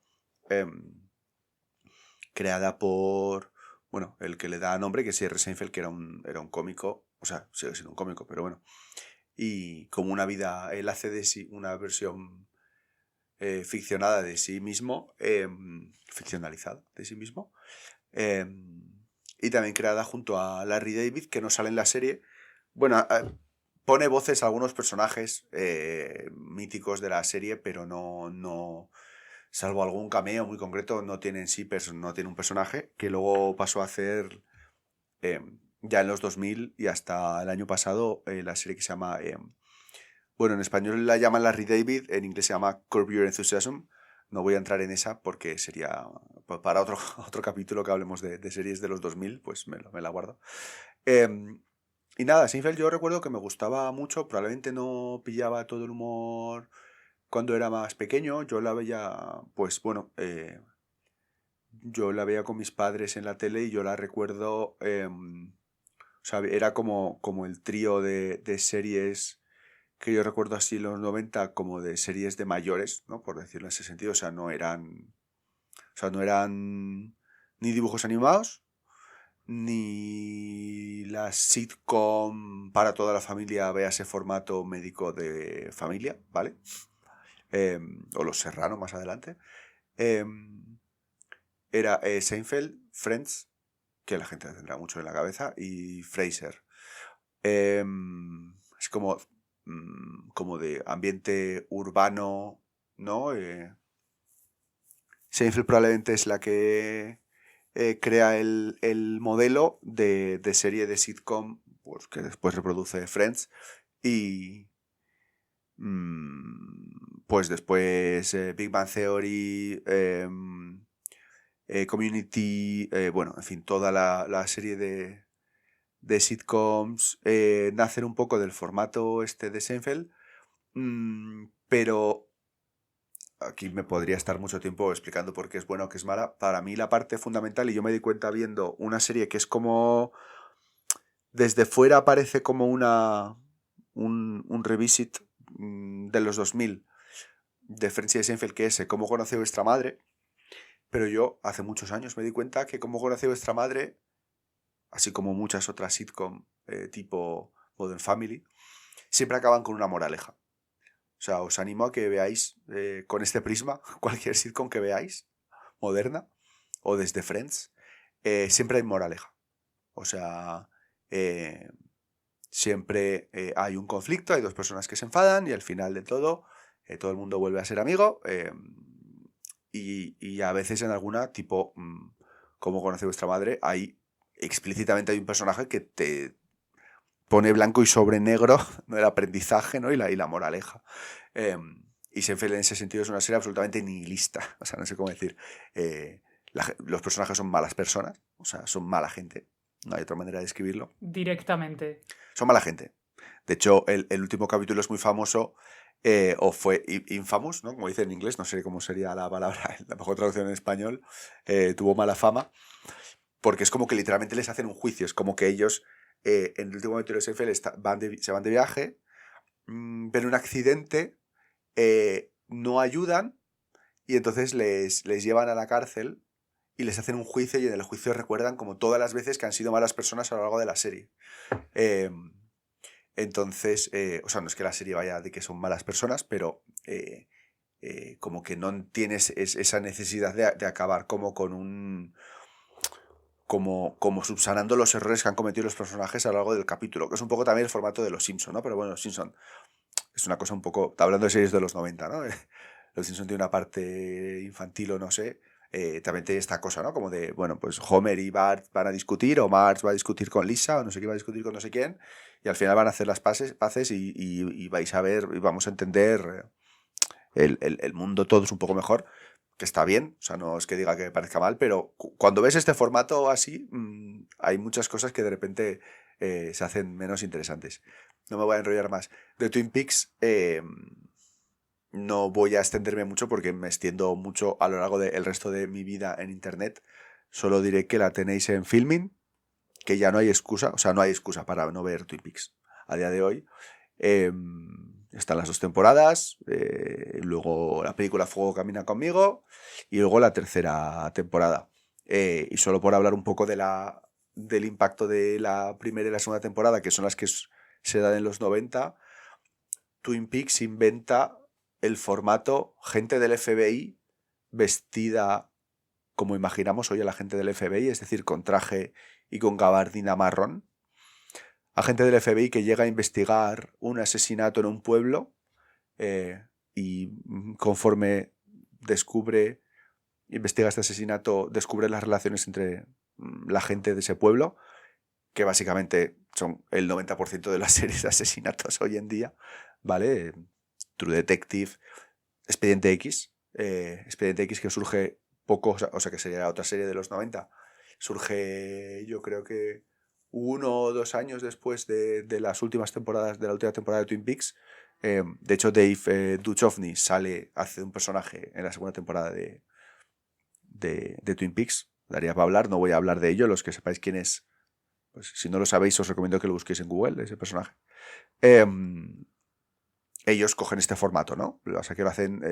Creada por, bueno, el que le da nombre, que es Jerry Seinfeld, que era un cómico, o sea, sigue siendo un cómico, pero bueno. Y como una vida, él hace de sí una versión ficcionada de sí mismo, ficcionalizada de sí mismo, y también creada junto a Larry David, que no sale en la serie. Bueno, pone voces a algunos personajes míticos de la serie, pero no salvo algún cameo muy concreto, no tiene en sí no tiene un personaje, que luego pasó a hacer ya en los 2000 y hasta el año pasado la serie que se llama, bueno, en español la llaman Larry David, en inglés se llama Curb Your Enthusiasm, no voy a entrar en esa porque sería para otro capítulo que hablemos de series de los 2000, pues me la guardo. Y nada, Seinfeld yo recuerdo que me gustaba mucho, probablemente no pillaba todo el humor cuando era más pequeño, yo la veía, pues bueno, yo la veía con mis padres en la tele y yo la recuerdo, o sea, era como el trío de series que yo recuerdo así en los 90 como de series de mayores, ¿no? Por decirlo en ese sentido, o sea, no eran ni dibujos animados, ni la sitcom para toda la familia, véase formato médico de familia, ¿vale? O Los Serrano más adelante. Era Seinfeld, Friends, que la gente tendrá mucho en la cabeza, y Frasier. Es como de ambiente urbano, ¿no? Seinfeld probablemente es la que crea el modelo de serie de sitcom, pues, que después reproduce Friends, y pues después Big Bang Theory, Community, bueno, en fin, toda la serie de sitcoms nacen un poco del formato este de Seinfeld, pero aquí me podría estar mucho tiempo explicando por qué es buena o qué es mala. Para mí la parte fundamental, y yo me di cuenta viendo una serie que es como desde fuera parece como un revisit de los 2000 de Friends y de Seinfeld, que es Cómo conocí a vuestra madre, pero yo hace muchos años me di cuenta que Cómo conocí a vuestra madre, así como muchas otras sitcom tipo Modern Family, siempre acaban con una moraleja. O sea, os animo a que veáis con este prisma cualquier sitcom que veáis, moderna, o desde Friends, siempre hay moraleja. O sea, siempre hay un conflicto, hay dos personas que se enfadan y al final de todo el mundo vuelve a ser amigo, y a veces en alguna, tipo, Cómo conoce vuestra madre, explícitamente hay un personaje que te pone blanco y sobre negro, ¿no? El aprendizaje, ¿no? y la moraleja. Y Seinfeld en ese sentido es una serie absolutamente nihilista. O sea, no sé cómo decir. Los personajes son malas personas, o sea, son mala gente. No hay otra manera de describirlo. Directamente. Son mala gente. De hecho, el último capítulo es muy famoso, o fue infamous, ¿no? Como dice en inglés, no sé cómo sería la palabra, la mejor traducción en español. Tuvo mala fama, porque es como que literalmente les hacen un juicio. Es como que ellos, en el último capítulo de Seinfeld, se van de viaje, ven un accidente, no ayudan y entonces les llevan a la cárcel y les hacen un juicio, y en el juicio recuerdan como todas las veces que han sido malas personas a lo largo de la serie. Entonces, o sea, no es que la serie vaya de que son malas personas, pero como que no tienes esa necesidad de acabar como con un... Como subsanando los errores que han cometido los personajes a lo largo del capítulo, que es un poco también el formato de Los Simpson, ¿no? Pero bueno, Los Simpson es una cosa un poco... Hablando de series de los 90, ¿no? Los Simpson tiene una parte infantil o no sé. También tiene esta cosa, ¿no? Como de, bueno, pues Homer y Bart van a discutir, o Marge va a discutir con Lisa, o no sé qué va a discutir con no sé quién, y al final van a hacer las paces y vais a ver, y vamos a entender el mundo todos un poco mejor, que está bien, o sea, no es que diga que me parezca mal, pero cuando ves este formato así, hay muchas cosas que de repente se hacen menos interesantes. No me voy a enrollar más. De Twin Peaks, no voy a extenderme mucho porque me extiendo mucho a lo largo del resto de mi vida en internet. Solo diré que la tenéis en Filmin, que ya no hay excusa, o sea, no hay excusa para no ver Twin Peaks a día de hoy. Están las 2 temporadas, luego la película Fuego camina conmigo, y luego la 3ª temporada. Y solo por hablar un poco del impacto de la 1ª y la 2ª temporada, que son las que se dan en los 90, Twin Peaks inventa el formato gente del FBI vestida como imaginamos hoy a la gente del FBI, es decir, con traje y con gabardina marrón. Agente del FBI que llega a investigar un asesinato en un pueblo, y conforme investiga este asesinato, descubre las relaciones entre la gente de ese pueblo, que básicamente son el 90% de las series de asesinatos hoy en día, ¿vale? True Detective, Expediente X, Expediente X, que surge poco, o sea que sería otra serie de los 90, surge yo creo que 1 o 2 años después de las últimas temporadas, de la última temporada de Twin Peaks. De hecho, Dave Duchovny hace un personaje en la segunda temporada de Twin Peaks. Daría para hablar, no voy a hablar de ello. Los que sepáis quién es, pues si no lo sabéis, os recomiendo que lo busquéis en Google, ese personaje. Ellos cogen este formato, ¿no? O sea, que lo hacen,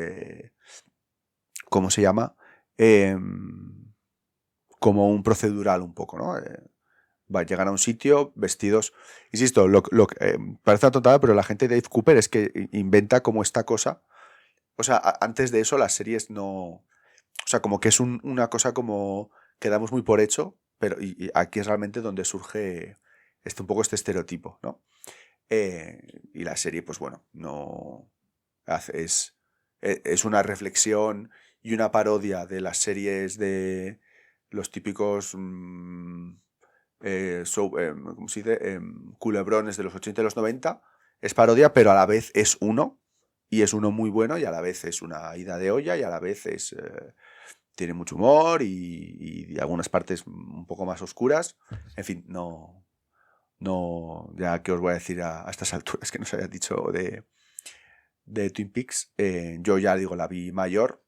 ¿cómo se llama? Como un procedural un poco, ¿no? Llegan a un sitio vestidos... Insisto, parece una tontada, pero la gente de Dave Cooper es que inventa como esta cosa. O sea, antes de eso las series no... O sea, como que es una cosa como que damos muy por hecho, pero y aquí es realmente donde surge un poco este estereotipo, ¿no? Y la serie, pues bueno, no... es una reflexión y una parodia de las series de los típicos... ¿cómo se dice? Culebrones de los 80 y los 90. Es parodia, pero a la vez es uno. Y es uno muy bueno, y a la vez es una ida de olla, y a la vez tiene mucho humor y algunas partes un poco más oscuras. En fin, no ya que os voy a decir a estas alturas que nos había dicho de Twin Peaks. Yo ya digo, la vi mayor.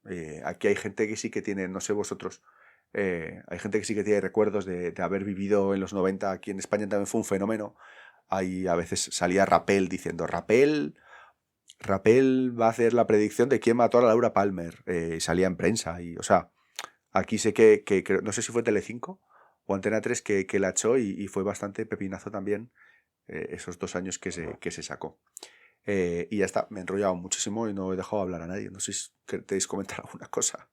Aquí hay gente que sí que tiene, no sé vosotros, hay gente que sí que tiene recuerdos de haber vivido en los 90. Aquí en España también fue un fenómeno. Ahí a veces salía Rappel diciendo, Rappel va a hacer la predicción de quién mató a Laura Palmer. Salía en prensa. Y, o sea, aquí sé que no sé si fue Telecinco o Antena 3 que la echó, y fue bastante pepinazo también esos 2 años que se sacó. Y ya está, me he enrollado muchísimo y no he dejado hablar a nadie. No sé si queréis comentar alguna cosa.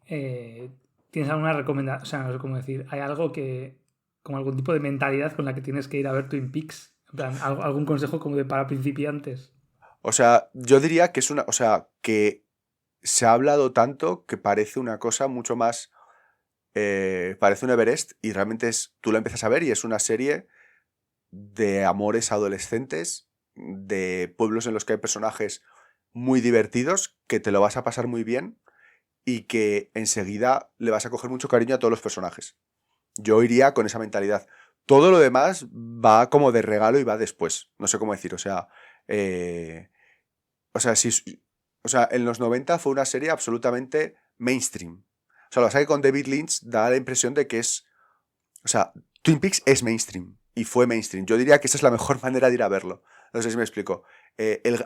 ¿Tienes alguna recomendación? O sea, no sé cómo decir. ¿Hay algo como algún tipo de mentalidad con la que tienes que ir a ver Twin Peaks? En plan, ¿algún consejo como para principiantes? O sea, yo diría que o sea, que se ha hablado tanto que parece una cosa mucho más, parece un Everest, y realmente tú la empiezas a ver y es una serie de amores adolescentes, de pueblos en los que hay personajes muy divertidos, que te lo vas a pasar muy bien y que enseguida le vas a coger mucho cariño a todos los personajes. Yo iría con esa mentalidad. Todo lo demás va como de regalo y va después. No sé cómo decir. O sea, en los 90 fue una serie absolutamente mainstream. O sea, lo que pasa es que con David Lynch da la impresión de que es... O sea, Twin Peaks es mainstream y fue mainstream. Yo diría que esa es la mejor manera de ir a verlo. No sé si me explico.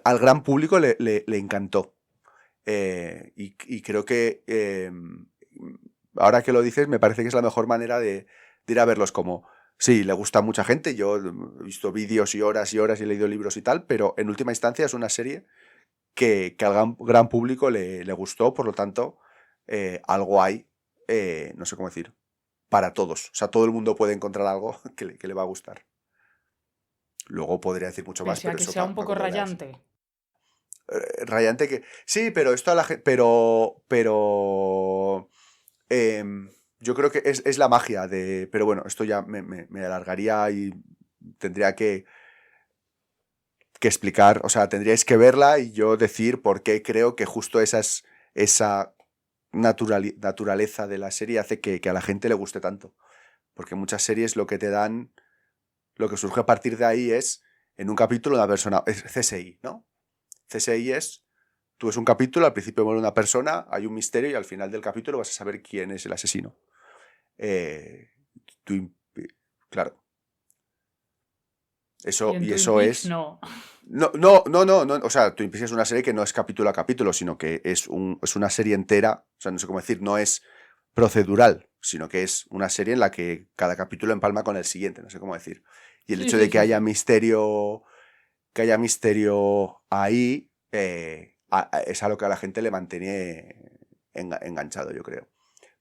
Al gran público le encantó. Y creo que ahora que lo dices, me parece que es la mejor manera de ir a verlos. Como, sí, le gusta a mucha gente. Yo he visto vídeos y horas y horas y he leído libros y tal, pero en última instancia es una serie que al gran público le gustó. Por lo tanto, algo hay, no sé cómo decir, para todos. O sea, todo el mundo puede encontrar algo que le va a gustar. Luego podría decir mucho más, Pese a pero que eso sea un poco cuando lo veáis. rayante. Rayante que... Sí, pero esto a la gente... Pero... yo creo que es la magia de... Pero bueno, esto ya me alargaría y tendría que explicar. O sea, tendríais que verla y yo decir por qué creo que justo esa naturaleza de la serie hace que a la gente le guste tanto. Porque muchas series lo que te dan... Lo que surge a partir de ahí es, en un capítulo, una persona... Es CSI, ¿no? CSI es... Tú ves un capítulo, al principio muere una persona, hay un misterio y al final del capítulo vas a saber quién es el asesino. Claro. Y Eso, en y Twin eso Peaks es... no. No. O sea, Twin Peaks es una serie que no es capítulo a capítulo, sino que es una serie entera. O sea, no sé cómo decir, no es procedural, sino que es una serie en la que cada capítulo empalma con el siguiente, no sé cómo decir. Y el Sí, hecho sí, de que sí, haya sí. misterio ahí, es a lo que a la gente le mantiene enganchado, yo creo.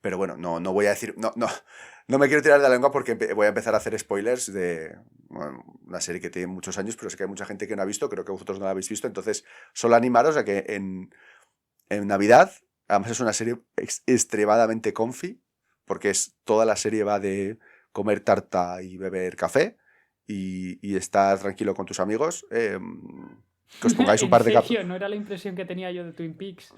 Pero bueno, no voy a decir... No me quiero tirar de la lengua porque voy a empezar a hacer spoilers de una serie que tiene muchos años, pero sé que hay mucha gente que no ha visto, creo que vosotros no la habéis visto, entonces solo animaros a que en Navidad, además es una serie extremadamente comfy, porque toda la serie va de comer tarta y beber café y estar tranquilo con tus amigos. que os pongáis un ¿En par de serio? capítulos. ¿No era la impresión que tenía yo de Twin Peaks?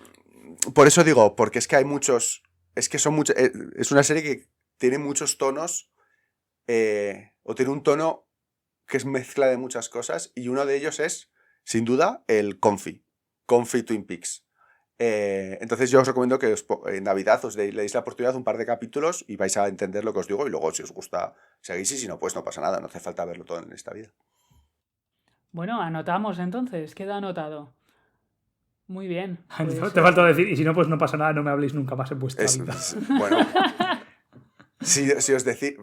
Por eso digo, porque es que hay muchos, es que son muchos, es una serie que tiene muchos tonos, o tiene un tono que es mezcla de muchas cosas, y uno de ellos es, sin duda, el Comfy Twin Peaks. Entonces yo os recomiendo que en Navidad le deis la oportunidad de un par de capítulos y vais a entender lo que os digo, y luego si os gusta seguís, y si no, pues no pasa nada, no hace falta verlo todo en esta vida. Bueno, anotamos entonces, queda anotado. Muy bien. Pues, Te falta decir, y si no, pues no pasa nada, no me habléis nunca más en vuestra vida. Bueno, si os decís,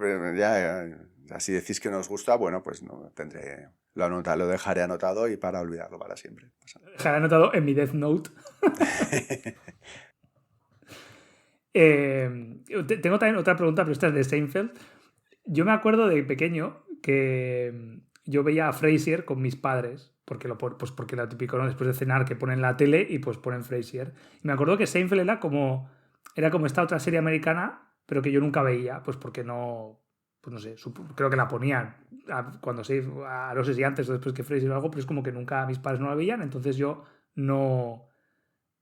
si decís que no os gusta, bueno, pues no tendré, lo dejaré anotado y para olvidarlo para siempre. Dejaré anotado en mi Death Note. Tengo también otra pregunta, pero esta es de Seinfeld. Yo me acuerdo de pequeño que yo veía a Frasier con mis padres, porque lo típico, ¿no? Después de cenar, que ponen la tele y pues ponen Frasier. Y me acuerdo que Seinfeld era como esta otra serie americana, pero que yo nunca veía, pues porque no, pues no sé, creo que la ponían cuando no sé si antes o después que Frasier o algo, pero es como que nunca mis padres no la veían, entonces yo no,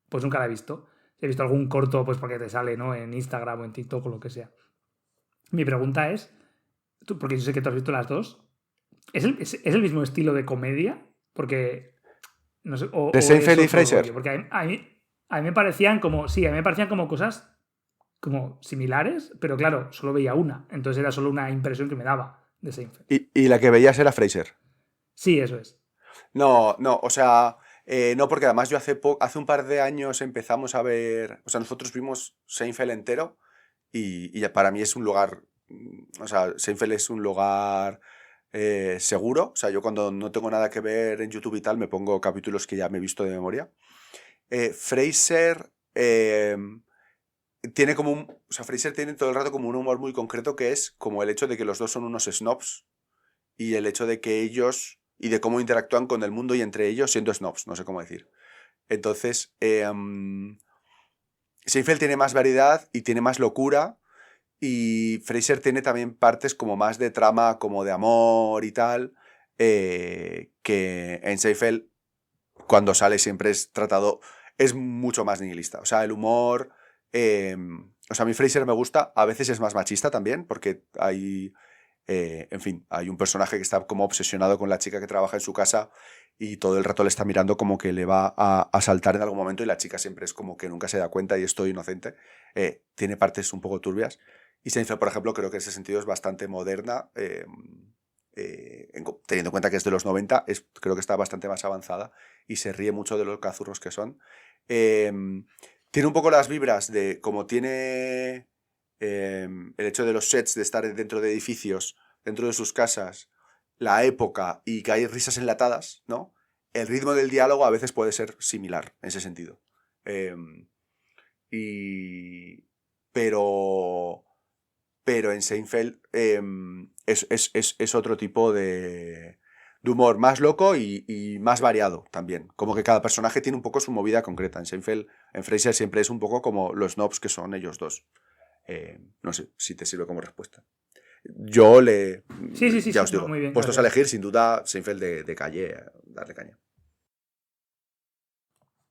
pues nunca la he visto. He visto algún corto, pues porque te sale, ¿no? En Instagram o en TikTok o lo que sea. Mi pregunta es, porque yo sé que tú has visto las dos, ¿es el mismo estilo de comedia? Porque, no sé, ¿De Seinfeld y Frasier? Porque a mí me parecían como, sí, a mí me parecían como cosas como similares, pero claro, solo veía una, entonces era solo una impresión que me daba de Seinfeld. ¿Y la que veías era Frasier? Sí, eso es. No, o sea, no, porque además yo hace un par de años empezamos a ver, o sea, nosotros vimos Seinfeld entero y para mí es un lugar, o sea, Seinfeld es un lugar seguro, o sea, yo cuando no tengo nada que ver en YouTube y tal, me pongo capítulos que ya me he visto de memoria. Frasier tiene como o sea, Frasier tiene todo el rato como un humor muy concreto, que es como el hecho de que los dos son unos snobs y el hecho de que ellos y de cómo interactúan con el mundo y entre ellos siendo snobs, no sé cómo decir. Entonces, Seinfeld tiene más variedad y tiene más locura, y Frasier tiene también partes como más de trama, como de amor y tal, que en Seinfeld, cuando sale siempre es mucho más nihilista. O sea, el humor, o sea, a mí Frasier me gusta, a veces es más machista también, porque en fin, hay un personaje que está como obsesionado con la chica que trabaja en su casa y todo el rato le está mirando como que le va a asaltar en algún momento, y la chica siempre es como que nunca se da cuenta y es todo inocente. Tiene partes un poco turbias. Y Seinfeld, por ejemplo, creo que en ese sentido es bastante moderna, teniendo en cuenta que es de los 90, creo que está bastante más avanzada y se ríe mucho de los cazurros que son. Tiene un poco las vibras de como tiene... el hecho de los sets, de estar dentro de edificios, dentro de sus casas, la época y que hay risas enlatadas, ¿no? El ritmo del diálogo a veces puede ser similar en ese sentido. Pero en Seinfeld es otro tipo de humor más loco y más variado también. Como que cada personaje tiene un poco su movida concreta. En Seinfeld, en Frasier siempre es un poco como los snobs que son ellos dos. No sé si te sirve como respuesta. Yo Sí, ya os digo, muy bien, puestos gracias. a elegir, sin duda, Seinfeld de calle, darle caña.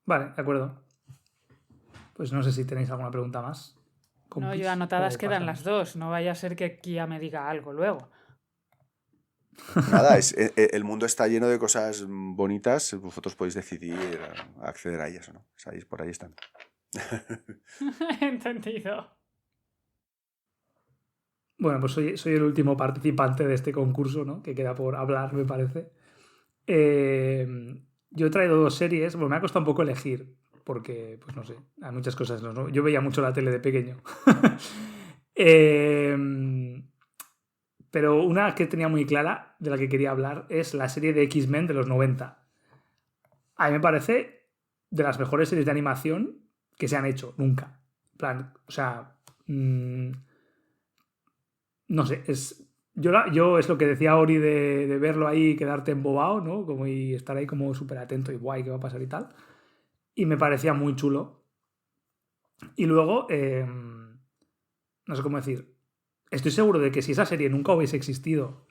Vale, de acuerdo. Pues no sé si tenéis alguna pregunta más. No, yo anotadas quedan las dos. No vaya a ser que Kia me diga algo luego. Nada, el mundo está lleno de cosas bonitas. Vosotros podéis decidir acceder a ellas o no. Por ahí están. Entendido. Bueno, pues soy el último participante de este concurso, ¿no? Que queda por hablar, me parece. Yo he traído dos series. Bueno, me ha costado un poco elegir, porque, pues no sé, hay muchas cosas, ¿no? Yo veía mucho la tele de pequeño. Pero una que tenía muy clara, de la que quería hablar, es la serie de X-Men de los 90. A mí me parece de las mejores series de animación que se han hecho, nunca. En plan, o sea... no sé, yo es lo que decía Ori de verlo ahí y quedarte embobado, ¿no? Como y estar ahí como súper atento y guay, ¿qué va a pasar y tal? Y me parecía muy chulo. Y luego, no sé cómo decir, estoy seguro de que si esa serie nunca hubiese existido,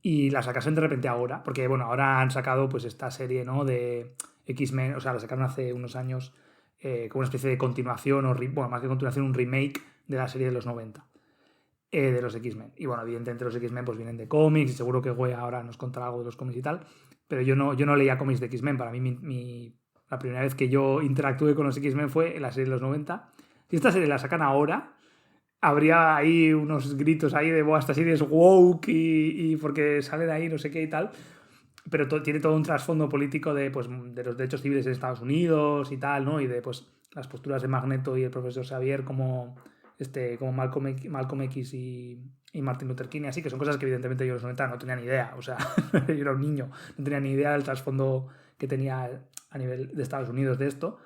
y la sacasen de repente ahora, porque bueno, ahora han sacado pues esta serie, ¿no? De X-Men, o sea, la sacaron hace unos años como una especie de continuación, bueno, más que continuación, un remake de la serie de los 90, de los X-Men. Y bueno, evidentemente los X-Men pues vienen de cómics, y seguro que Güey ahora nos contará algo de los cómics y tal, pero yo no leía cómics de X-Men. Para mí la primera vez que yo interactué con los X-Men fue en la serie de los 90. Si esta serie la sacan ahora, habría ahí unos gritos ahí de esta serie es woke y porque salen ahí no sé qué y tal, pero tiene todo un trasfondo político de los derechos civiles en Estados Unidos y tal, ¿no? Y de pues las posturas de Magneto y el profesor Xavier como Malcolm X y Martin Luther King, así que son cosas que evidentemente yo en los 90 no tenía ni idea, o sea, yo era un niño, no tenía ni idea del trasfondo que tenía a nivel de Estados Unidos de esto,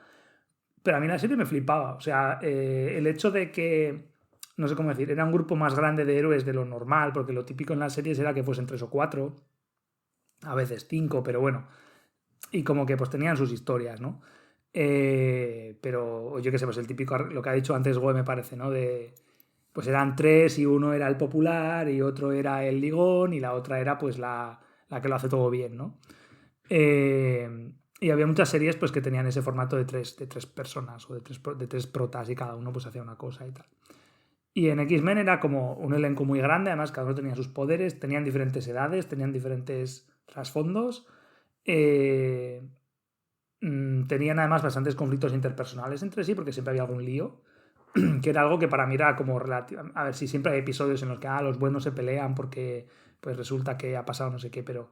pero a mí la serie me flipaba, o sea, el hecho de que, no sé cómo decir, era un grupo más grande de héroes de lo normal, porque lo típico en las series era que fuesen 3 o 4, a veces 5, pero bueno, y como que pues tenían sus historias, ¿no? Pero yo qué sé, pues el típico, lo que ha dicho antes Goe me parece, ¿no? Pues eran 3 y uno era el popular y otro era el ligón y la otra era pues la que lo hace todo bien, ¿no? Y había muchas series pues que tenían ese formato de tres personas o de tres protas y cada uno pues hacía una cosa y tal. Y en X-Men era como un elenco muy grande, además cada uno tenía sus poderes, tenían diferentes edades, tenían diferentes trasfondos, tenían además bastantes conflictos interpersonales entre sí porque siempre había algún lío, que era algo que para mí era como relativo. A ver, si siempre hay episodios en los que los buenos se pelean porque pues resulta que ha pasado no sé qué, pero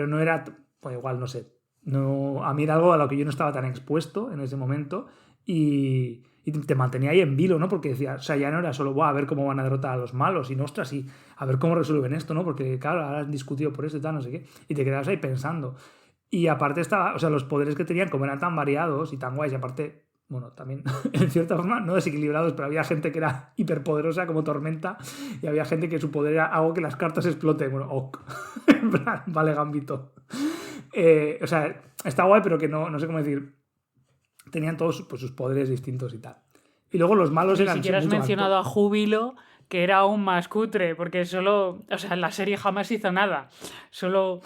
no era, pues igual no sé, no, a mí era algo a lo que yo no estaba tan expuesto en ese momento y te mantenía ahí en vilo, ¿no? Porque decía, o sea, ya no era solo, a ver cómo van a derrotar a los malos, y no, ostras, y a ver cómo resuelven esto, ¿no? Porque, claro, ahora han discutido por esto y tal, no sé qué, y te quedabas ahí pensando. Y aparte estaba, o sea, los poderes que tenían, como eran tan variados y tan guays, y aparte, bueno, también, en cierta forma, no desequilibrados, pero había gente que era hiperpoderosa como Tormenta, y había gente que su poder era algo que las cartas exploten, bueno, ok, en plan, vale, Gambito. O sea, está guay, pero que no sé cómo decir, tenían todos pues, sus poderes distintos y tal. Y luego los malos eran... Ni siquiera has mencionado a Júbilo, que era aún más cutre, porque solo... O sea, en la serie jamás hizo nada. Solo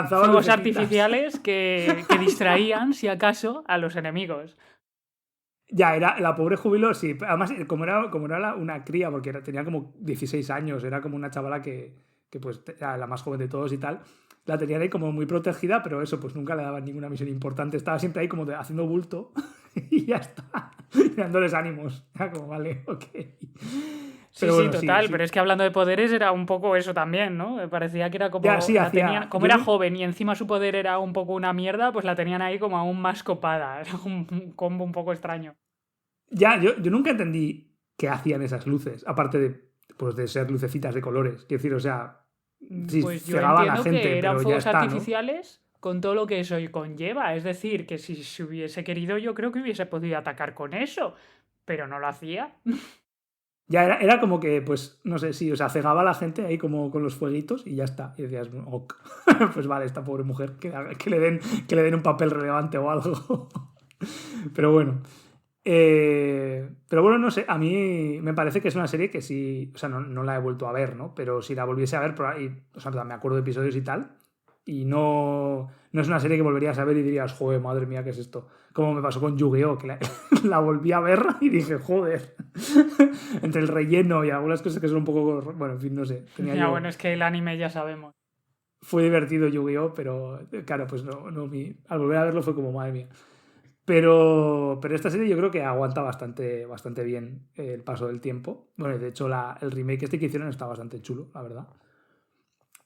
fuegos artificiales que distraían, si acaso, a los enemigos. Ya, era la pobre Júbilo, sí. Además, como era una cría, porque tenía como 16 años, era como una chavala que pues era la más joven de todos y tal, la tenían ahí como muy protegida, pero eso, pues nunca le daban ninguna misión importante. Estaba siempre ahí como haciendo bulto y ya está, dándoles ánimos. Era como, vale, ok. Pero sí, total, sí. Pero es que hablando de poderes era un poco eso también, ¿no? Me parecía que era como... Ya, sí, como era joven y encima su poder era un poco una mierda, pues la tenían ahí como aún más copada. Era un combo un poco extraño. Ya, yo nunca entendí qué hacían esas luces, aparte de ser lucecitas de colores. Quiero decir, o sea... Sí, pues yo entiendo a la gente, que eran fuegos artificiales, ¿no? Con todo lo que eso conlleva. Es decir, que si se hubiese querido, yo creo que hubiese podido atacar con eso, pero no lo hacía. Ya era como que, pues, no sé, sí, o sea, cegaba a la gente ahí como con los fueguitos y ya está. Y decías, ok, pues vale, esta pobre mujer, que le den un papel relevante o algo. Pero bueno. Pero bueno, no sé, a mí me parece que es una serie que sí, o sea, no la he vuelto a ver, ¿no? Pero si la volviese a ver, o sea, me acuerdo de episodios y tal, y no es una serie que volverías a ver y dirías, joder, madre mía, ¿qué es esto? Como me pasó con Yu-Gi-Oh, que la volví a ver y dije, joder, entre el relleno y algunas cosas que son un poco, bueno, en fin, no sé. Bueno, es que el anime ya sabemos. Fue divertido Yu-Gi-Oh, pero claro, pues al volver a verlo fue como, madre mía. Pero esta serie yo creo que aguanta bastante bien el paso del tiempo. Bueno, de hecho el remake que hicieron está bastante chulo, la verdad.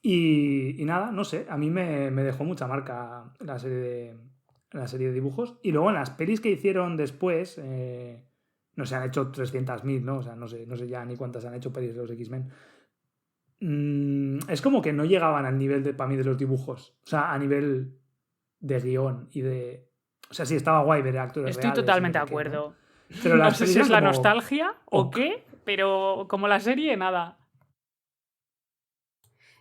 Y nada, no sé, a mí me dejó mucha marca la serie de dibujos. Y luego en las pelis que hicieron después, no se han hecho 300.000, ¿no? O sea, no sé ya ni cuántas han hecho pelis de los X-Men. Es como que no llegaban al nivel para mí de los dibujos. O sea, a nivel de guión y de... O sea, sí, estaba guay ver actores Estoy reales, totalmente de acuerdo. ¿no? Pero no sé si es la nostalgia o qué, pero como la serie, nada.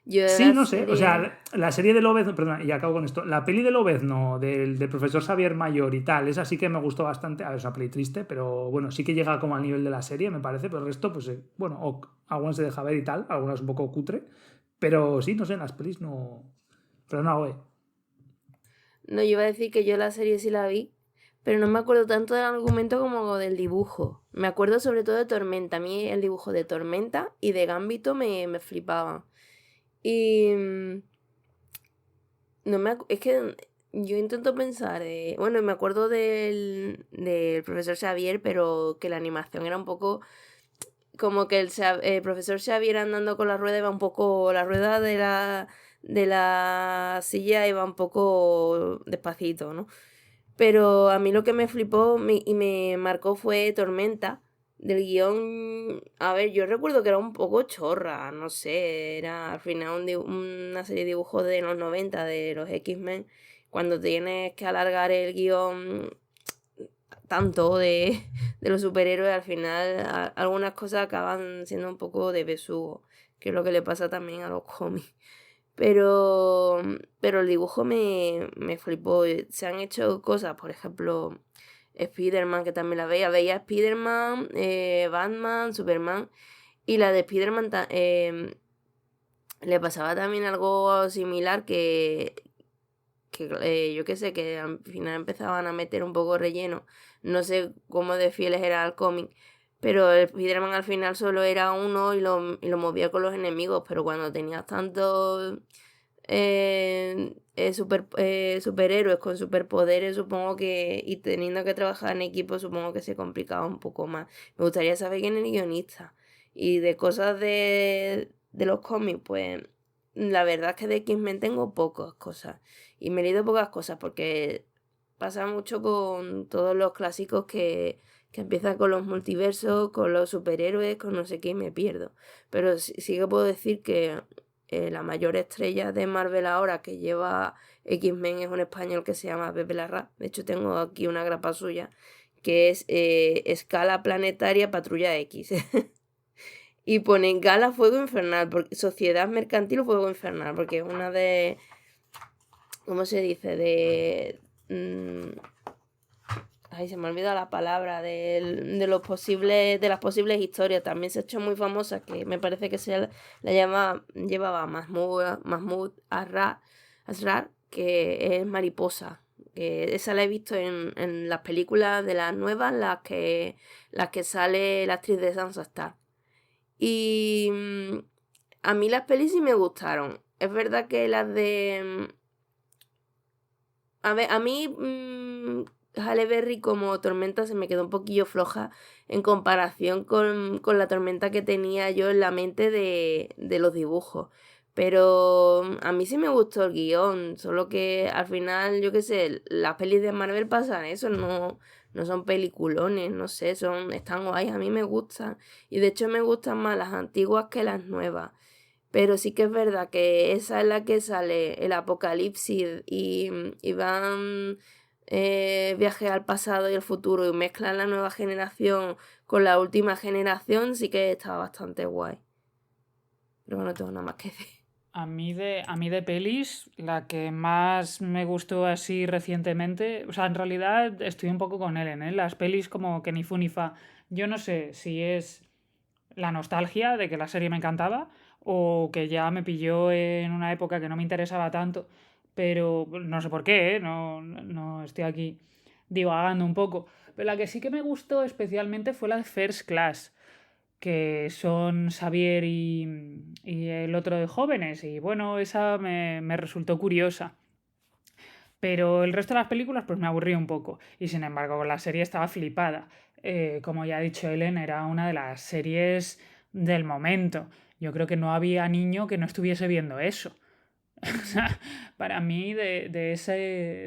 Sí, no sé. O sea, la serie de Lobezno... Perdón, y acabo con esto. La peli de Lobezno, del profesor Xavier Mayor y tal, esa sí que me gustó bastante. A ver, es una peli triste, pero bueno, sí que llega como al nivel de la serie, me parece. Pero el resto, pues bueno, algunas se deja ver y tal. Algunas un poco cutre. Pero sí, no sé, en las pelis no... Pero no, güey. No, yo iba a decir que yo la serie sí la vi, pero no me acuerdo tanto del argumento como del dibujo. Me acuerdo sobre todo de Tormenta. A mí el dibujo de Tormenta y de Gambito me flipaban. Y no es que yo intento pensar, bueno, me acuerdo del profesor Xavier, pero que la animación era un poco como que el profesor Xavier andando con la rueda iba un poco, la rueda de la silla iba un poco despacito, ¿no? Pero a mí lo que me flipó y me marcó fue Tormenta. Del guión, a ver, yo recuerdo que era un poco chorra, no sé, era al final una serie de dibujos de los 90 de los X-Men, cuando tienes que alargar el guión tanto de los superhéroes, al final algunas cosas acaban siendo un poco de besugo, que es lo que le pasa también a los cómics. Pero el dibujo me flipó. Se han hecho cosas, por ejemplo, Spider-Man, que también la veía Spider-Man, Batman, Superman, y la de Spider-Man le pasaba también algo similar que yo qué sé, que al final empezaban a meter un poco relleno. No sé cómo de fieles era al cómic, pero el Spider-Man al final solo era uno y lo movía con los enemigos, pero cuando tenías tantos superhéroes con superpoderes, supongo que, y teniendo que trabajar en equipo, supongo que se complicaba un poco más. Me gustaría saber quién es el guionista. Y de cosas de los cómics, pues la verdad es que de X-Men tengo pocas cosas. Y me he leído pocas cosas porque pasa mucho con todos los clásicos que empiezan con los multiversos, con los superhéroes, con no sé qué, y me pierdo. Pero sí que puedo decir que la mayor estrella de Marvel ahora que lleva X-Men es un español que se llama Pepe Larraz. De hecho, tengo aquí una grapa suya que es Escala Planetaria Patrulla X. Y pone Gala Fuego Infernal, Sociedad Mercantil Fuego Infernal, porque es una de... ¿Cómo se dice? Ay, se me ha olvidado la palabra, de las posibles historias. También se ha hecho muy famosa, que me parece que llevaba Mahmoud Asrar, que es Mariposa. Que esa la he visto en las películas de las nuevas, las que sale la actriz de Sansa Stark. Y a mí las pelis sí me gustaron. Es verdad que las de... A ver, a mí Halle Berry como Tormenta se me quedó un poquillo floja en comparación con la Tormenta que tenía yo en la mente de los dibujos. Pero a mí sí me gustó el guión, solo que al final, yo qué sé, las pelis de Marvel pasan eso, no son peliculones, no sé, están guays, a mí me gustan. Y de hecho me gustan más las antiguas que las nuevas. Pero sí que es verdad que esa es la que sale el apocalipsis y van viaje al pasado y el futuro y mezclan la nueva generación con la última generación, sí que está bastante guay. Pero no tengo nada más que decir. A mí de pelis, la que más me gustó así recientemente, o sea, en realidad estoy un poco con Ellen, ¿eh? Las pelis como que ni fu ni fa. Yo no sé si es la nostalgia de que la serie me encantaba o que ya me pilló en una época que no me interesaba tanto, pero no sé por qué, ¿eh? No estoy aquí divagando un poco. Pero la que sí que me gustó especialmente fue la de First Class, que son Xavier y el otro de jóvenes, y bueno, esa me resultó curiosa. Pero el resto de las películas pues me aburrí un poco, y sin embargo la serie estaba flipada. Como ya ha dicho Ellen, era una de las series del momento. Yo creo que no había niño que no estuviese viendo eso. O sea, para mí, de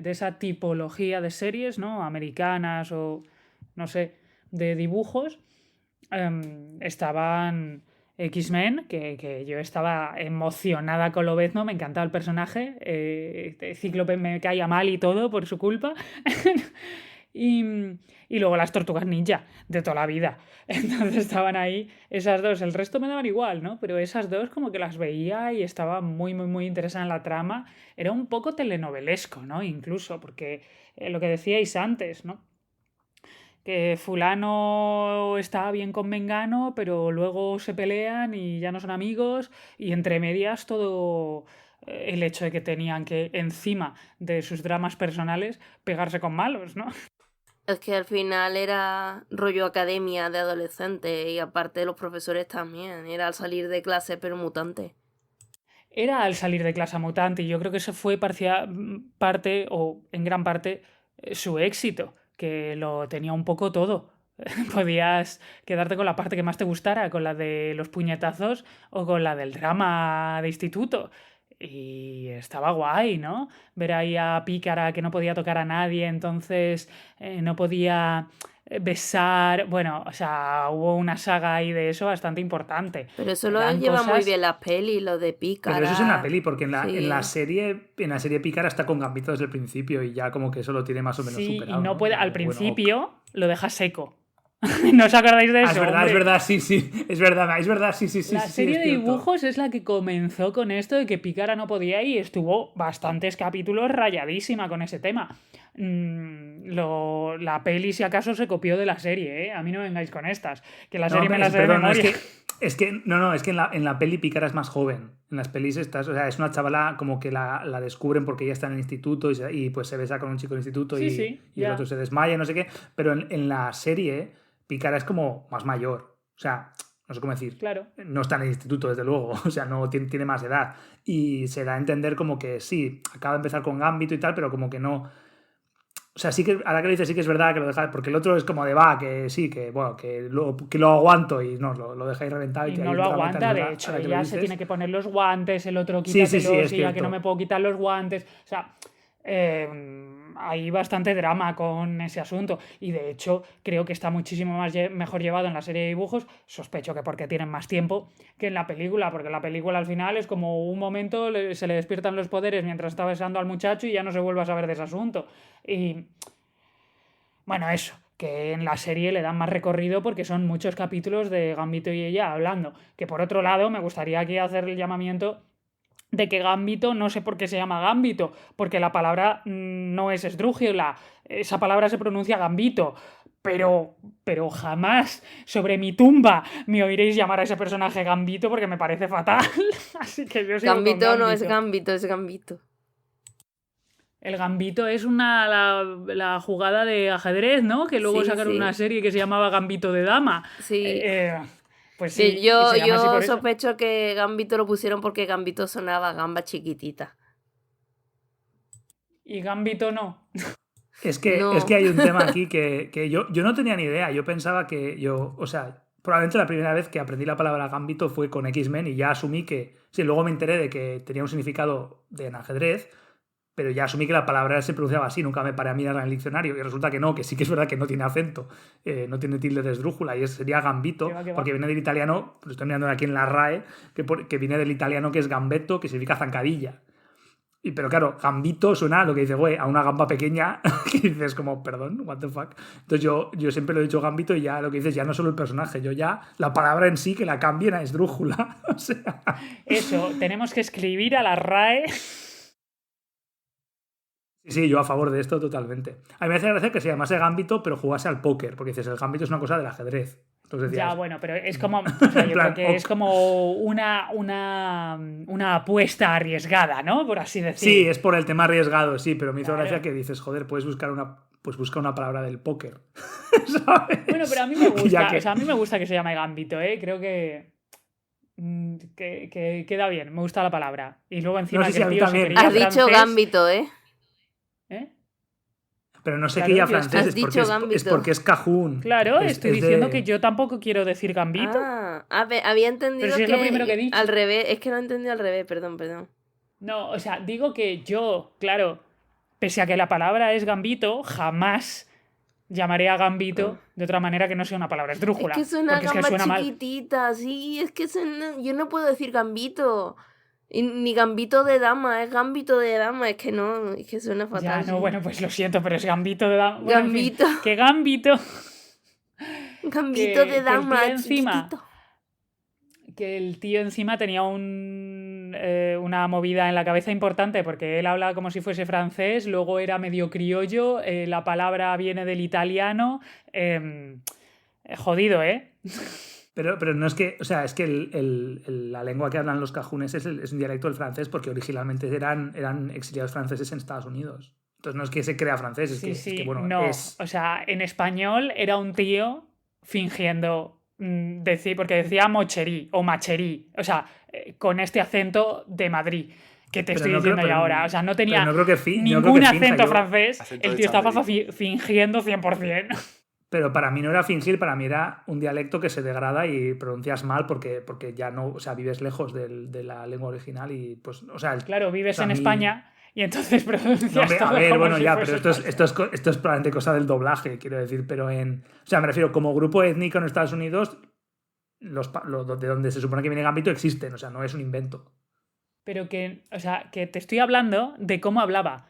esa tipología de series, ¿no? Americanas o, no sé, de dibujos, estaban X-Men, que yo estaba emocionada con Lobezno, me encantaba el personaje, Cíclope me caía mal y todo por su culpa. Y, y luego las Tortugas Ninja de toda la vida. Entonces estaban ahí esas dos. El resto me daban igual, ¿no? Pero esas dos como que las veía y estaba muy, muy, muy interesada en la trama. Era un poco telenovelesco, ¿no? Incluso, porque lo que decíais antes, ¿no? que fulano está bien con mengano, pero luego se pelean y ya no son amigos, y entre medias todo el hecho de que tenían que, encima de sus dramas personales, pegarse con malos, ¿no? Es que al final era rollo academia de adolescente y aparte los profesores también. Era al salir de clase pero mutante. Era al salir de clase mutante y yo creo que eso fue parte o en gran parte su éxito, que lo tenía un poco todo. Podías quedarte con la parte que más te gustara, con la de los puñetazos o con la del drama de instituto. Y estaba guay, ¿no? Ver ahí a Pícara que no podía tocar a nadie, entonces no podía besar. Bueno, o sea, hubo una saga ahí de eso bastante importante. Pero eso lo Eran lleva muy cosas. bien las pelis, lo de Pícara. Pero eso es en la peli, porque en Sí. la serie Pícara está con Gambito desde el principio y ya como que eso lo tiene más o menos Sí, superado. y no puede. Al Como, bueno, principio lo deja seco. ¿No os acordáis de eso? es hombre? verdad, sí, es verdad, sí, La sí, serie es de cierto. dibujos es la que comenzó con esto de que Pícara no podía y estuvo bastantes capítulos rayadísima con ese tema. La peli, si acaso, se copió de la serie, ¿eh? A mí no vengáis con estas. Que la No, serie me la sé de perdón, no, memoria. es que en la peli Pícara es más joven. En las pelis estas, o sea, es una chavala como que la descubren porque ella está en el instituto y pues se besa con un chico en el instituto Sí, y, sí, y el ya. otro se desmaya, no sé qué. Pero en la serie Pícara es como más mayor. O sea, no sé cómo decir. Claro. No está en el instituto, desde luego. O sea, no tiene más edad. Y se da a entender como que sí, acaba de empezar con Gambito y tal, pero como que no. O sea, sí que, ahora que lo dices, sí que es verdad que lo deja, porque el otro es como de que sí, que bueno, que lo aguanto y no, lo dejáis reventado. Y que no hay lo otra meta, es aguanta, de verdad, hecho, ahora que lo ella se dices. tiene que poner los guantes, el otro Sí, quítatelos es y ya que no cierto. me puedo quitar los guantes. O sea, hay bastante drama con ese asunto y de hecho creo que está muchísimo mejor llevado en la serie de dibujos, sospecho que porque tienen más tiempo, que en la película, porque la película al final es como un momento, se le despiertan los poderes mientras está besando al muchacho y ya no se vuelve a saber de ese asunto. Y bueno, eso, que en la serie le dan más recorrido porque son muchos capítulos de Gambito y ella hablando. Que por otro lado, me gustaría aquí hacer el llamamiento de que Gambito, no sé por qué se llama Gambito, porque la palabra no es esdrújula, esa palabra se pronuncia Gambito. Pero jamás sobre mi tumba me oiréis llamar a ese personaje Gambito porque me parece fatal. Así que yo sigo con Gambito no es Gambito. Gambito, es Gambito. El Gambito es la jugada de ajedrez, ¿no? Que luego Sí, sacaron sí. una serie que se llamaba Gambito de Dama. Sí. Pues Sí, sí, y yo se llama así por eso. sospecho que Gambito lo pusieron porque Gambito sonaba a gamba chiquitita. Y Gambito no. Es que No. hay un tema aquí que yo no tenía ni idea. Yo pensaba o sea, probablemente la primera vez que aprendí la palabra Gambito fue con X-Men y ya asumí que, sí, luego me enteré de que tenía un significado en ajedrez, pero ya asumí que la palabra se pronunciaba así, nunca me paré a mirar en el diccionario y resulta que no, que sí que es verdad que no tiene acento, no tiene tilde de esdrújula y sería Gambito, ¿Qué va? porque viene del italiano, lo estoy mirando aquí en la RAE, que viene del italiano que es gambetto, que significa zancadilla. Pero claro, Gambito suena a lo que dice, güey, a una gamba pequeña, que dices como, perdón, what the fuck. Entonces yo siempre lo he dicho Gambito y ya lo que dices, ya no solo el personaje, yo ya la palabra en sí que la cambien a esdrújula. O sea, Eso, tenemos que escribir a la RAE. sí, yo a favor de esto totalmente. A mí me hace gracia que se llamase Gambito, pero jugase al póker, porque dices, el Gambito es una cosa del ajedrez. Entonces decías, Ya, bueno, pero es como. O sea, yo plan, creo que es como una apuesta arriesgada, ¿no? Por así decir. sí, es por el tema arriesgado, sí, pero me hizo Claro. gracia que dices, joder, puedes buscar busca una palabra del póker. ¿Sabes? Bueno, pero a mí me gusta. Ya que- O sea, a mí me gusta que se llame Gambito, ¿eh? Creo que queda bien, me gusta la palabra. Y luego encima No, sí, que a el mí tío se también. creía Has dicho francés, Gambito, ¿eh? ¿eh? Pero no sé Claro, qué ya tío, francés, has es porque dicho es Gambito. porque es cajún. Claro, Es- estoy es de- diciendo que yo tampoco quiero decir Gambito. Ah, había entendido Pero si es lo primero que he dicho. al revés. Es que lo he entendido al revés, perdón. No, o sea, digo que yo, claro, pese a que la palabra es Gambito, jamás llamaré a Gambito de otra manera que no sea una palabra esdrújula. Es que suena porque es que gamba suena mal. chiquitita, sí, es que yo no puedo decir Gambito. Ni Gambito de dama, es Gambito de dama, es que no, es que suena fatal. Ya, no, sí. bueno, pues lo siento, pero es Gambito de dama. Bueno, en fin, Gambito. que Gambito, Gambito que de el dama, tío encima- chiquitito. que el tío encima tenía una movida en la cabeza importante porque él habla como si fuese francés, luego era medio criollo, la palabra viene del italiano. Jodido, ¿eh? Pero no es que, o sea, es que la lengua que hablan los cajunes es un dialecto del francés porque originalmente eran exiliados franceses en Estados Unidos. Entonces no es que se crea francés, es que bueno, no. es... O sea, en español era un tío fingiendo decir, porque decía mocherí o macherí, o sea, con este acento de Madrid que te estoy diciendo yo ahora. O sea, no tenía ningún acento francés, el tío estaba fingiendo 100%. Pero para mí no era fingir, para mí era un dialecto que se degrada y pronuncias mal porque ya no, o sea, vives lejos de la lengua original y pues, o sea... Claro, vives en España y entonces pronuncias todo. A ver, bueno, ya, pero esto es probablemente cosa del doblaje, quiero decir, pero o sea, me refiero, como grupo étnico en Estados Unidos, de donde se supone que viene Gambito existen, o sea, no es un invento. Pero que, o sea, que te estoy hablando de cómo hablaba.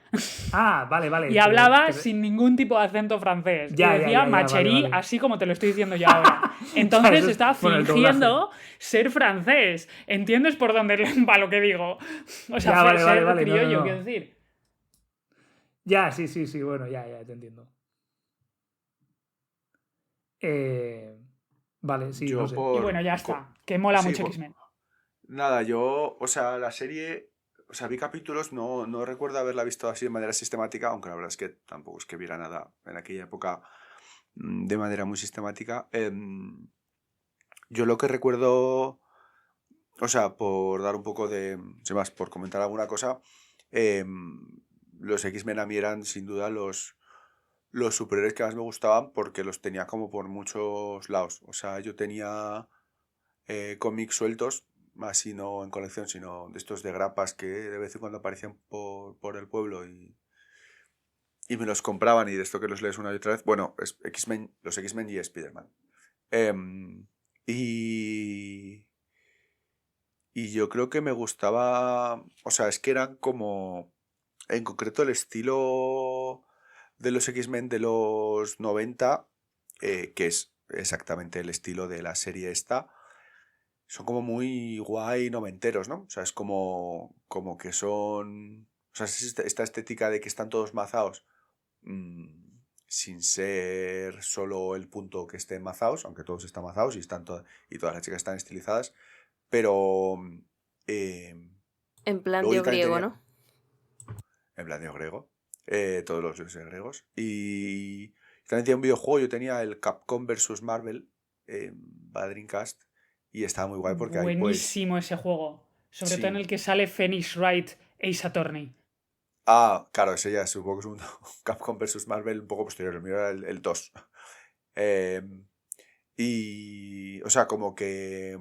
Ah, vale. Y hablaba sin ningún tipo de acento francés. Y decía macherí, vale. Así como te lo estoy diciendo yo ahora. Entonces estaba fingiendo ser francés. ¿Entiendes por dónde va lo que digo? O sea, ser criollo, quiero decir. Ya, sí, bueno, ya, te entiendo. Vale, sí, no sé. Y bueno, ya está. Que mola mucho X-Men. Nada, yo, o sea, la serie, o sea, vi capítulos, no recuerdo haberla visto así de manera sistemática, aunque la verdad es que tampoco es que viera nada en aquella época de manera muy sistemática. Yo lo que recuerdo, o sea, por dar un poco de, sin más, por comentar alguna cosa, los X-Men a mí eran sin duda los superhéroes que más me gustaban porque los tenía como por muchos lados. O sea, yo tenía cómics sueltos, así no en colección, sino de estos de grapas que de vez en cuando aparecían por el pueblo y me los compraban y de esto que los lees una y otra vez. Bueno, es X-Men, los X-Men y Spider-Man. Y yo creo que me gustaba, o sea, es que eran como, en concreto el estilo de los X-Men de los 90, que es exactamente el estilo de la serie esta, son como muy guay noventeros, ¿no? O sea, es como que son... O sea, es esta estética de que están todos mazados, sin ser solo el punto que estén mazados, aunque todos están mazados y todas las chicas están estilizadas, pero... en plan dios griego, ¿no? En plan dios griego. Todos los dioses griegos. Y también tenía un videojuego, yo tenía el Capcom vs Marvel, para Dreamcast. Y estaba muy guay porque buenísimo ese juego. Sobre todo en el que sale Phoenix Wright Ace Attorney. Ah, claro, ese ya supongo que es un Capcom vs Marvel un poco posterior. El mío era el 2. Y... O sea, como que...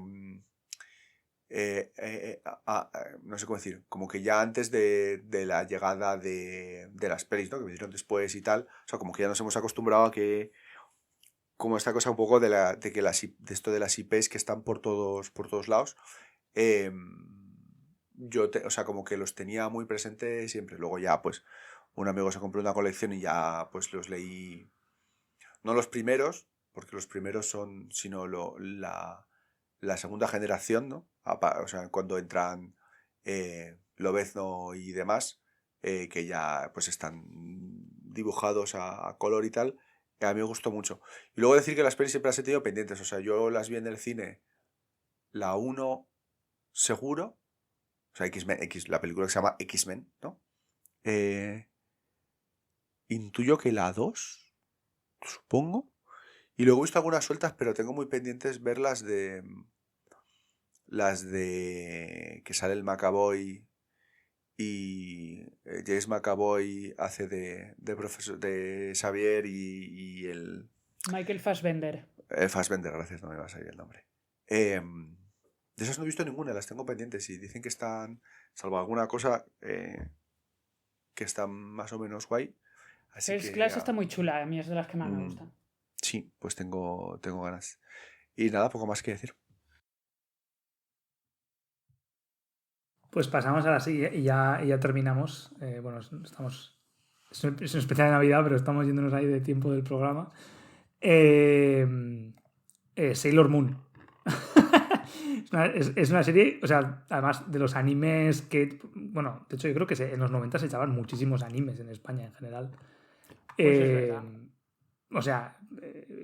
no sé cómo decir. Como que ya antes de la llegada de las pelis, ¿no? Que vinieron después y tal. O sea, como que ya nos hemos acostumbrado a que... Como esta cosa un poco de esto de las IPs que están por todos lados. O sea, como que los tenía muy presentes siempre. Luego ya, pues, un amigo se compró una colección y ya, pues, los leí. No los primeros, porque los primeros son, sino la segunda generación, ¿no? O sea, cuando entran Lobezno y demás, que ya, pues, están dibujados a color y tal. Que a mí me gustó mucho. Y luego decir que las pelis siempre las he tenido pendientes. O sea, yo las vi en el cine. La 1 seguro. O sea, la película que se llama X-Men, ¿no? Intuyo que la 2, supongo. Y luego he visto algunas sueltas, pero tengo muy pendientes ver las de que sale el McAvoy y James McAvoy hace de profesor de Xavier y el... Michael Fassbender. Fassbender, gracias, no me va a salir el nombre. De esas no he visto ninguna, las tengo pendientes y dicen que están, salvo alguna cosa, que están más o menos guay. First Class está muy chula, a mí es de las que más me gustan. Sí, pues tengo ganas. Y nada, poco más que decir. Pues pasamos a la siguiente y ya terminamos. Bueno, estamos... Es un especial de Navidad, pero estamos yéndonos ahí de tiempo del programa. Sailor Moon. Es una serie, o sea, además de los animes que... Bueno, de hecho yo creo que en los 90 se echaban muchísimos animes en España en general. Pues es verdad. O sea,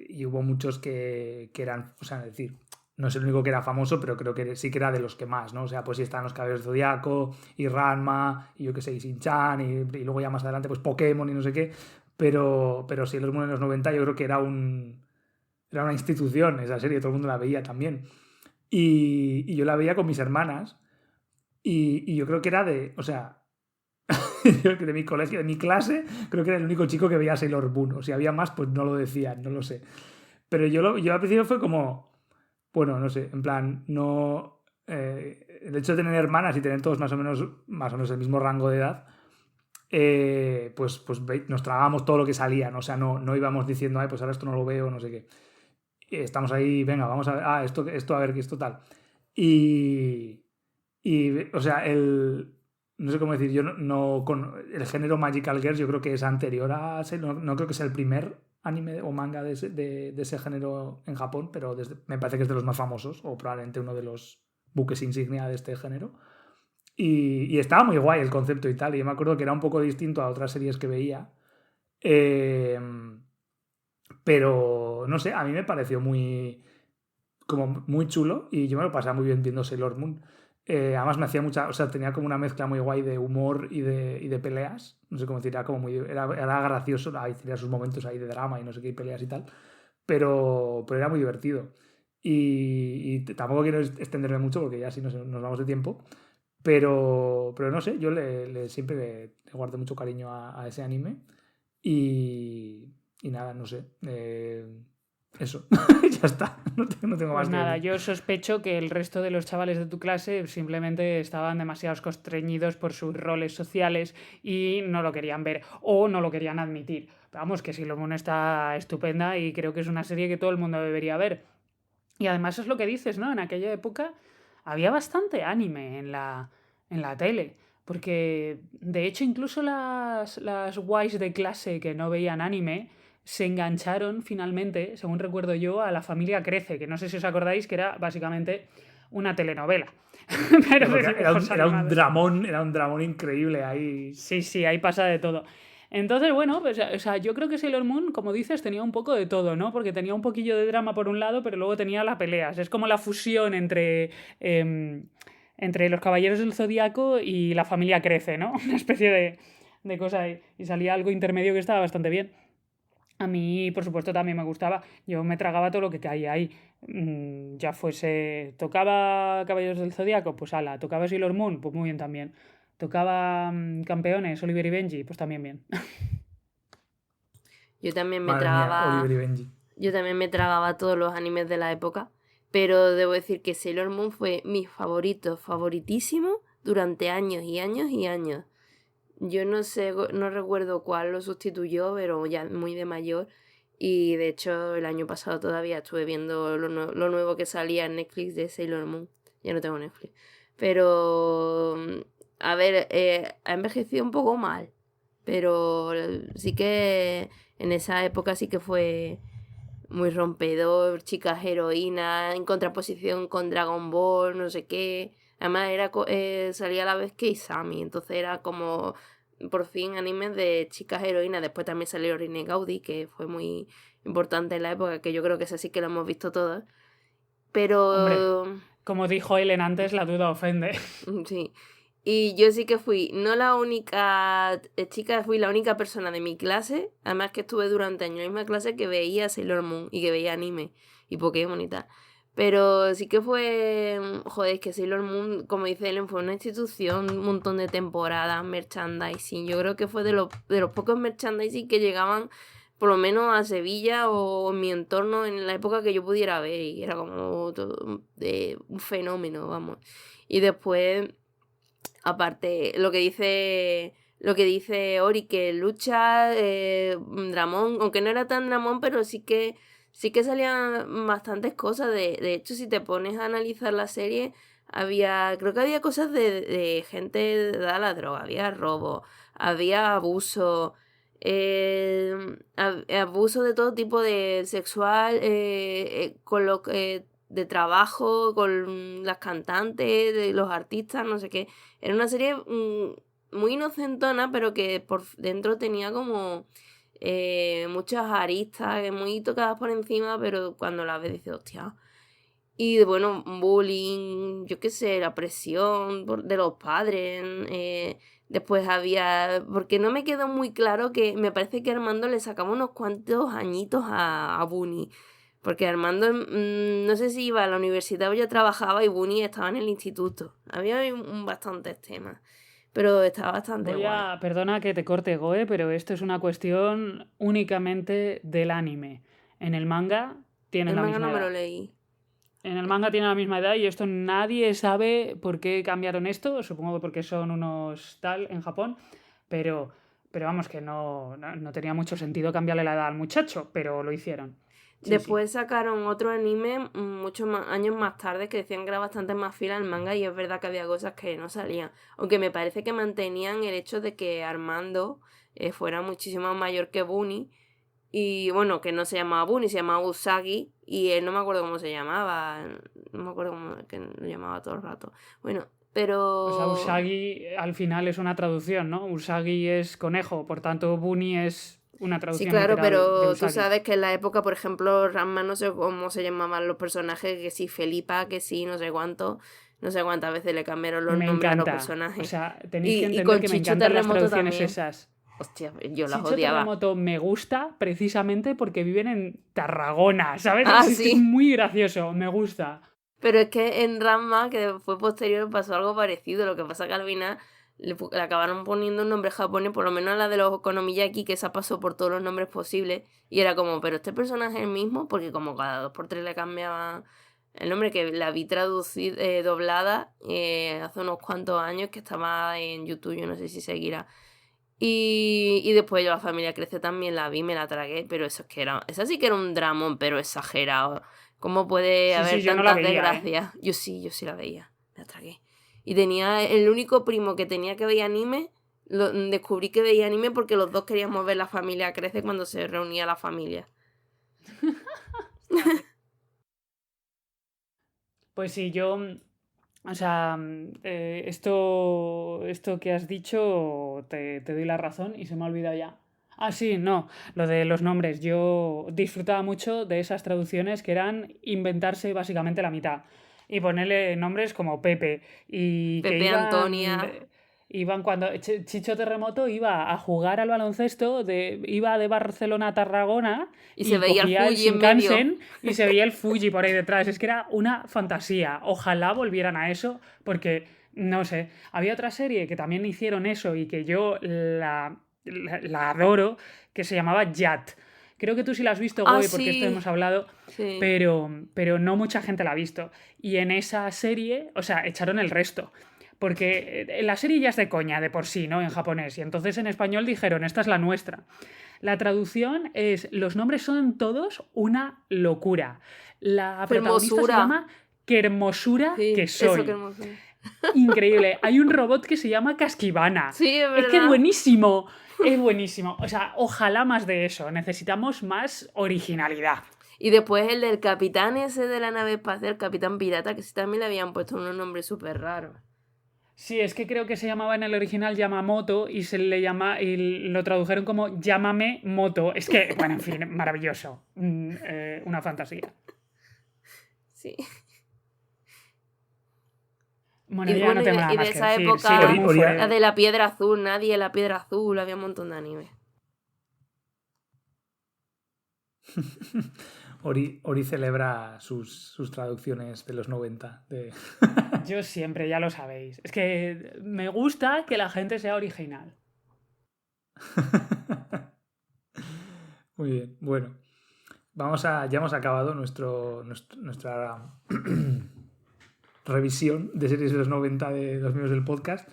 y hubo muchos que eran, o sea, es decir, no es el único que era famoso, pero creo que sí que era de los que más, ¿no? O sea, pues sí estaban los Caballeros del Zodiaco, y Ranma, y yo qué sé, y Shin-Chan, y luego ya más adelante, pues Pokémon y no sé qué. Pero sí, los en los 90 yo creo que era una institución esa serie, todo el mundo la veía también. Y yo la veía con mis hermanas, y yo creo que era de, o sea, de mi colegio, de mi clase, creo que era el único chico que veía Sailor Moon. O si había más, pues no lo decían, no lo sé. Pero yo al principio fue como, bueno, no sé, en plan, no... el hecho de tener hermanas y tener todos más o menos el mismo rango de edad, pues nos tragábamos todo lo que salía, ¿no? O sea, no íbamos diciendo, ay, pues ahora esto no lo veo, no sé qué. Estamos ahí, venga, vamos a ver, esto a ver, esto tal. Y, o sea, no sé cómo decir, yo con el género Magical Girls yo creo que es anterior a no creo que sea el primer anime o manga de ese género en Japón, pero me parece que es de los más famosos, o probablemente uno de los buques insignia de este género. Y estaba muy guay el concepto y tal, y yo me acuerdo que era un poco distinto a otras series que veía. Pero no sé, a mí me pareció como muy chulo, y yo me lo pasaba muy bien viendo Sailor Moon. Además me hacía o sea, tenía como una mezcla muy guay de humor y de peleas. No sé cómo decir, era gracioso, tenía sus momentos ahí de drama y no sé qué, y peleas y tal. Pero era muy divertido. Y tampoco quiero extenderme mucho porque ya así nos vamos de tiempo. Pero no sé, yo siempre le guardo mucho cariño a ese anime. Y nada, no sé. Eso, ya está. No tengo Pues más que nada, decir. yo sospecho que el resto de los chavales de tu clase simplemente estaban demasiado constreñidos por sus roles sociales y no lo querían ver o no lo querían admitir. Pero vamos, que Sailor Moon está estupenda y creo que es una serie que todo el mundo debería ver. Y además es lo que dices, ¿no? En aquella época había bastante anime en la tele. Porque de hecho incluso las guays de clase que no veían anime se engancharon finalmente, según recuerdo yo, a La familia crece, que no sé si os acordáis que era básicamente una telenovela. Pero de dibujos animados. Era un dramón increíble ahí. Sí, sí, ahí pasa de todo. Entonces, bueno, pues, o sea, yo creo que Sailor Moon, como dices, tenía un poco de todo, ¿no? Porque tenía un poquillo de drama por un lado, pero luego tenía las peleas. Es como la fusión entre los Caballeros del Zodiaco y la familia crece, ¿no? Una especie de cosa ahí. Y salía algo intermedio que estaba bastante bien. A mí, por supuesto, también me gustaba. Yo me tragaba todo lo que caía ahí. Ya fuese... ¿Tocaba Caballeros del Zodiaco? Pues ala. ¿Tocaba Sailor Moon? Pues muy bien también. ¿Tocaba Campeones, Oliver y Benji? Pues también bien. Yo también me Madre mía, tragaba. Oliver y Benji. Yo también me tragaba todos los animes de la época. Pero debo decir que Sailor Moon fue mi favorito, favoritísimo, durante años y años y años. Yo no sé, no recuerdo cuál lo sustituyó, pero ya muy de mayor. Y de hecho, el año pasado todavía estuve viendo lo nuevo que salía en Netflix de Sailor Moon. Ya no tengo Netflix. Pero, a ver, ha envejecido un poco mal. Pero sí que en esa época sí que fue muy rompedor, chicas heroínas, en contraposición con Dragon Ball, no sé qué. Además salía a la vez que Isami, entonces era como por fin animes de chicas heroínas. Después también salió Rin Gaudi, que fue muy importante en la época, que yo creo que esa sí que lo hemos visto todas. Hombre, Pero como dijo Ellen antes, la duda ofende. sí. Y yo sí que fui, no la única chica, fui la única persona de mi clase, además que estuve durante años en la misma clase que veía Sailor Moon y que veía anime y Pokémon y tal. Pero sí que fue, joder, es que Sailor Moon, como dice Ellen, fue una institución, un montón de temporadas, merchandising. Yo creo que fue de los pocos merchandising que llegaban por lo menos a Sevilla o en mi entorno en la época que yo pudiera ver, y era como un fenómeno, vamos. Y después, aparte, lo que dice Ori, que lucha, Dramón, aunque no era tan Dramón, pero sí que salían bastantes cosas. De hecho, si te pones a analizar la serie, creo que había cosas de gente dada a la droga, había robo, había abuso, abuso de todo tipo de sexual, de trabajo con las cantantes, de los artistas, no sé qué. Era una serie muy inocentona, pero que por dentro tenía como muchas aristas, muy tocadas por encima, pero cuando la ves dices, hostia. Y bueno, bullying, yo qué sé, la presión de los padres. Después había... Porque no me quedó muy claro que me parece que Armando le sacaba unos cuantos añitos a Bunny. Porque Armando, no sé si iba a la universidad o ya trabajaba y Bunny estaba en el instituto. Había bastantes temas. Pero estaba bastante guay. Perdona que te corte, Goe, pero esto es una cuestión únicamente del anime. En el manga tienen El la manga misma no me lo edad. leí. En el manga tienen la misma edad y esto nadie sabe por qué cambiaron esto. Supongo que porque son unos tal en Japón. Pero vamos, que no tenía mucho sentido cambiarle la edad al muchacho, pero lo hicieron. Sí, Después sacaron otro anime muchos años más tarde que decían que era bastante más fiel al manga y es verdad que había cosas que no salían. Aunque me parece que mantenían el hecho de que Armando fuera muchísimo mayor que Bunny. Y bueno, que no se llamaba Bunny, se llamaba Usagi. Y él no me acuerdo cómo se llamaba. No me acuerdo cómo que lo llamaba todo el rato. Bueno, pero... O sea, Usagi al final es una traducción, ¿no? Usagi es conejo, por tanto Bunny es una Sí, traducción claro, literal de pero tú Usagi. sabes que en la época, por ejemplo, Ranma no sé cómo se llamaban los personajes, que sí, Felipa, que sí, no sé cuánto, no sé cuántas veces le cambiaron los Me nombres a los encanta. O personajes. sea, tenéis que Y entender con que me Chicho encantan las Terremoto traducciones también. esas. Hostia, yo las Chicho odiaba. Terremoto me gusta precisamente porque viven en Tarragona, ¿sabes? Ah, Es que es sí. muy gracioso, me gusta. Pero es que en Ranma, que fue posterior, pasó algo parecido. Lo que pasa que al final le acabaron poniendo un nombre japonés, por lo menos la de los Okonomiyaki, que esa pasó por todos los nombres posibles. Y era como, pero este personaje es el mismo, porque como cada 2x3 le cambiaban el nombre, que la vi traducida, doblada hace unos cuantos años, que estaba en YouTube, yo no sé si seguirá. Y después yo La Familia Crece también la vi, me la tragué, pero eso es que esa sí que era un dramón, pero exagerado. ¿Cómo puede Sí, haber yo no la tantas veía, ¿eh? desgracias? Yo sí la veía, me la tragué. Y tenía el único primo que tenía que ver anime, descubrí que veía anime porque los dos queríamos ver La Familia Crece cuando se reunía la familia. Pues sí, yo, o sea, esto que has dicho te doy la razón y se me ha olvidado ya. Ah, sí, no, lo de los nombres. Yo disfrutaba mucho de esas traducciones que eran inventarse básicamente la mitad y ponerle nombres como Pepe y que Pepe Antonia. iban cuando Chicho Terremoto iba a jugar al baloncesto, iba de Barcelona a Tarragona Y se y veía el cogía el Fuji en medio. Shinkansen y se veía el Fuji por ahí detrás. Es que era una fantasía. Ojalá volvieran a eso porque, no sé, había otra serie que también hicieron eso y que yo la adoro, que se llamaba Yat. Creo que tú sí la has visto, Ah, Goe, porque esto sí. hemos hablado, Sí. pero no mucha gente la ha visto. Y en esa serie, o sea, echaron el resto. Porque la serie ya es de coña de por sí, ¿no? En japonés. Y entonces en español dijeron, esta es la nuestra. La traducción es, los nombres son todos una locura. La protagonista se Hermosura. llama Qué hermosura Sí, que eso soy. que hermosura. Increíble. Hay un robot que se llama Casquivana. Sí, es Es que es verdad. buenísimo. Es buenísimo. O sea, ojalá más de eso. Necesitamos más originalidad. Y después el del capitán ese de la nave espacial, Capitán Pirata, que sí también le habían puesto unos nombres súper raros. Sí, es que creo que se llamaba en el original Yamamoto y se le llama y lo tradujeron como Llámame Moto. Es que, bueno, en fin, maravilloso. Una fantasía. Sí. Bueno, Y ya bueno, no tengo nada y de más que esa decir. época, Sí, Doraemon fue- la de la piedra azul, Nadie la piedra azul, había un montón de anime. Ori celebra sus traducciones de los 90. Yo siempre, ya lo sabéis. Es que me gusta que la gente sea original. Muy bien, bueno. Ya hemos acabado nuestra revisión de series de los 90 de los miembros del podcast.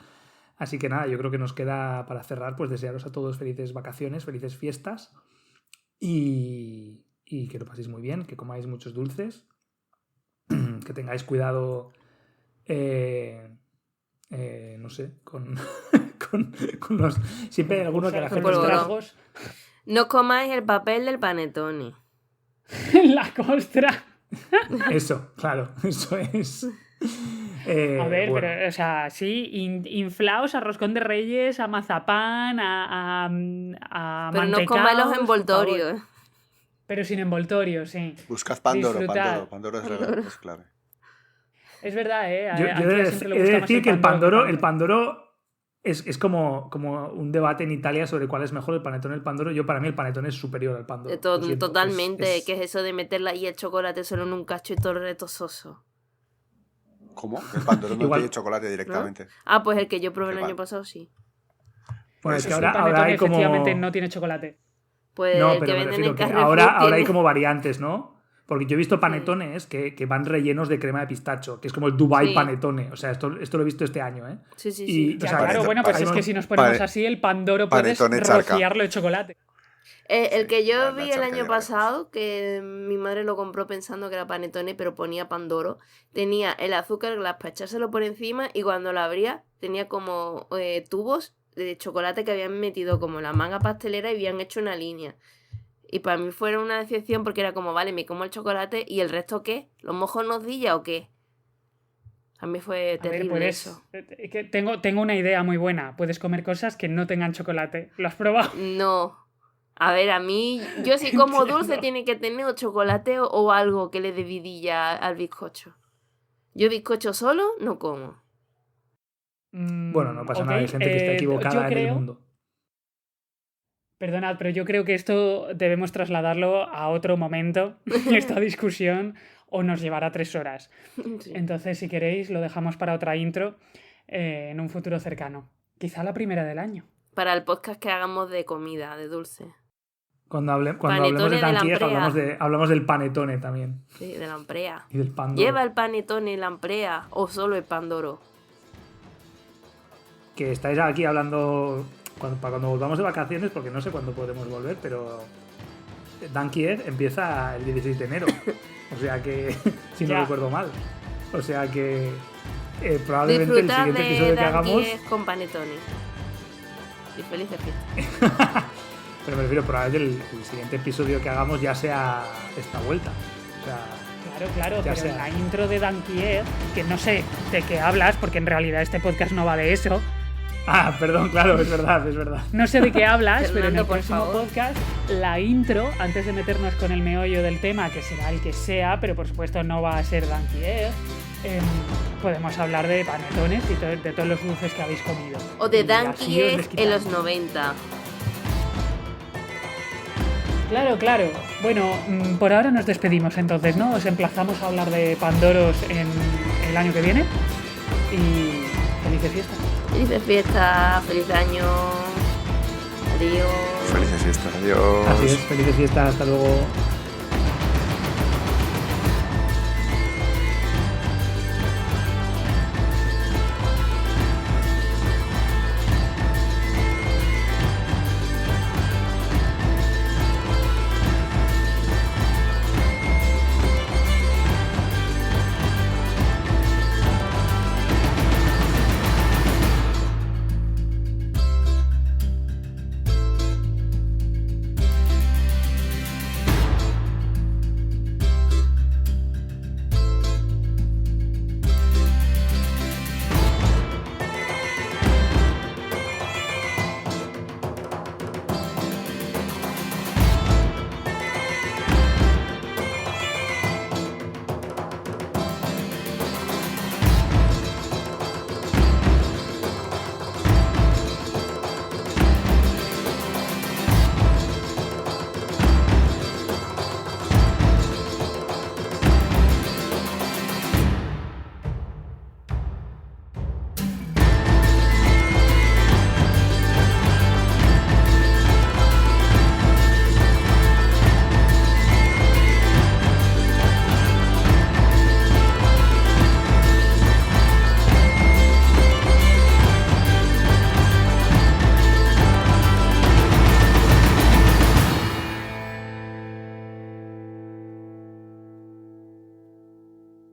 Así que nada, yo creo que nos queda para cerrar, pues desearos a todos felices vacaciones, felices fiestas y que lo paséis muy bien, que comáis muchos dulces, que tengáis cuidado, no sé, con los... Siempre hay alguno que la gente... Por los favor. tragos No comáis el papel del panetone. en la costra. Eso, claro, eso es. A ver, Bueno. pero, o sea, sí, inflaos a roscón de reyes, a mazapán, a Pero no mantecaos, comáis los por envoltorios. favor. Pero sin envoltorio, sí. Buscad Pandoro, Disfrutad. Pandoro es clave. Es verdad, ¿eh? Yo A he Antía de siempre le he de gusta más decir que el Pandoro Pandoro. es como un debate en Italia sobre cuál es mejor, el panetone o el Pandoro. Para mí el panetone es superior al Pandoro. Lo siento. Totalmente. ¿Qué es eso de meterla y el chocolate solo en un cacho y todo el resto soso? ¿Cómo? El Pandoro no Igual. tiene chocolate directamente. Ah, pues el que yo probé el Qué año mal. pasado sí. Bueno, Pues es que eso. El ahora panetone hay como... efectivamente no tiene chocolate. Pues No, el que pero me venden refiero en que Carrefour ahora hay tiene- como variantes, ¿no? Porque yo he visto panetones que van rellenos de crema de pistacho, que es como el Dubai Sí. panetone. O sea, esto lo he visto este año, ¿eh? Sí, sí, Y, sí. o Ya, sea, claro, Panetone- bueno, pues hay es que unos- si nos ponemos pane- así, el Pandoro puedes panetone charca. rociarlo de chocolate. El que yo la vi el charca año llega pasado, que mi madre lo compró pensando que era panetone, pero ponía Pandoro, tenía el azúcar glass para echárselo por encima y cuando lo abría tenía como tubos de chocolate que habían metido como en la manga pastelera y habían hecho una línea. Y para mí fue una decepción porque era como, vale, me como el chocolate y el resto ¿qué? ¿Los mojos nocilla o qué? A mí fue A ver, terrible puedes. eso. Que tengo una idea muy buena. Puedes comer cosas que no tengan chocolate. ¿Lo has probado? No. A ver, a mí, yo si como Entiendo. dulce tiene que tener o chocolate o algo que le dé vidilla al bizcocho. Yo bizcocho solo no como. Bueno, no pasa Ok, nada, hay gente que está yo equivocada en el creo- mundo. Perdonad, pero yo creo que esto debemos trasladarlo a otro momento, esta discusión, o nos llevará 3 horas. Sí. Entonces, si queréis, lo dejamos para otra intro en un futuro cercano. Quizá la primera del año. Para el podcast que hagamos de comida, de dulce. Cuando hablemos Panetone de de Tanquier, Lamprea. hablamos del panetone también. Sí, de lamprea. Y del Pandoro. ¿Lleva el panetone lamprea o solo el Pandoro? Que estáis aquí hablando para cuando volvamos de vacaciones, porque no sé cuándo podremos volver, pero Dan Kiev empieza el 16 de enero. O sea que, si no Ya. recuerdo mal. O sea que probablemente el Disfrutar siguiente de episodio que hagamos... Danquies con panetone. Y felices fiestas. Pero me refiero, probablemente el siguiente episodio que hagamos ya sea esta vuelta. O sea, Claro, Ya pero sea. en la intro de Dan Kiev, que no sé de qué hablas, porque en realidad este podcast no va de eso. perdón, claro, es verdad. No sé de qué hablas, pero en Fernando, el por próximo favor. podcast, la intro, antes de meternos con el meollo del tema, que será el que sea, pero por supuesto no va a ser Dan Kiev, podemos hablar de panetones y de todos los dulces que habéis comido. O de Y así os Danquies en desquitamos. los 90. Claro. Bueno, por ahora nos despedimos entonces, ¿no? Os emplazamos a hablar de Pandoros en el año que viene. Y felices fiestas. Felices fiestas, feliz año. Adiós. Felices fiestas, adiós. así es, felices fiestas, hasta luego.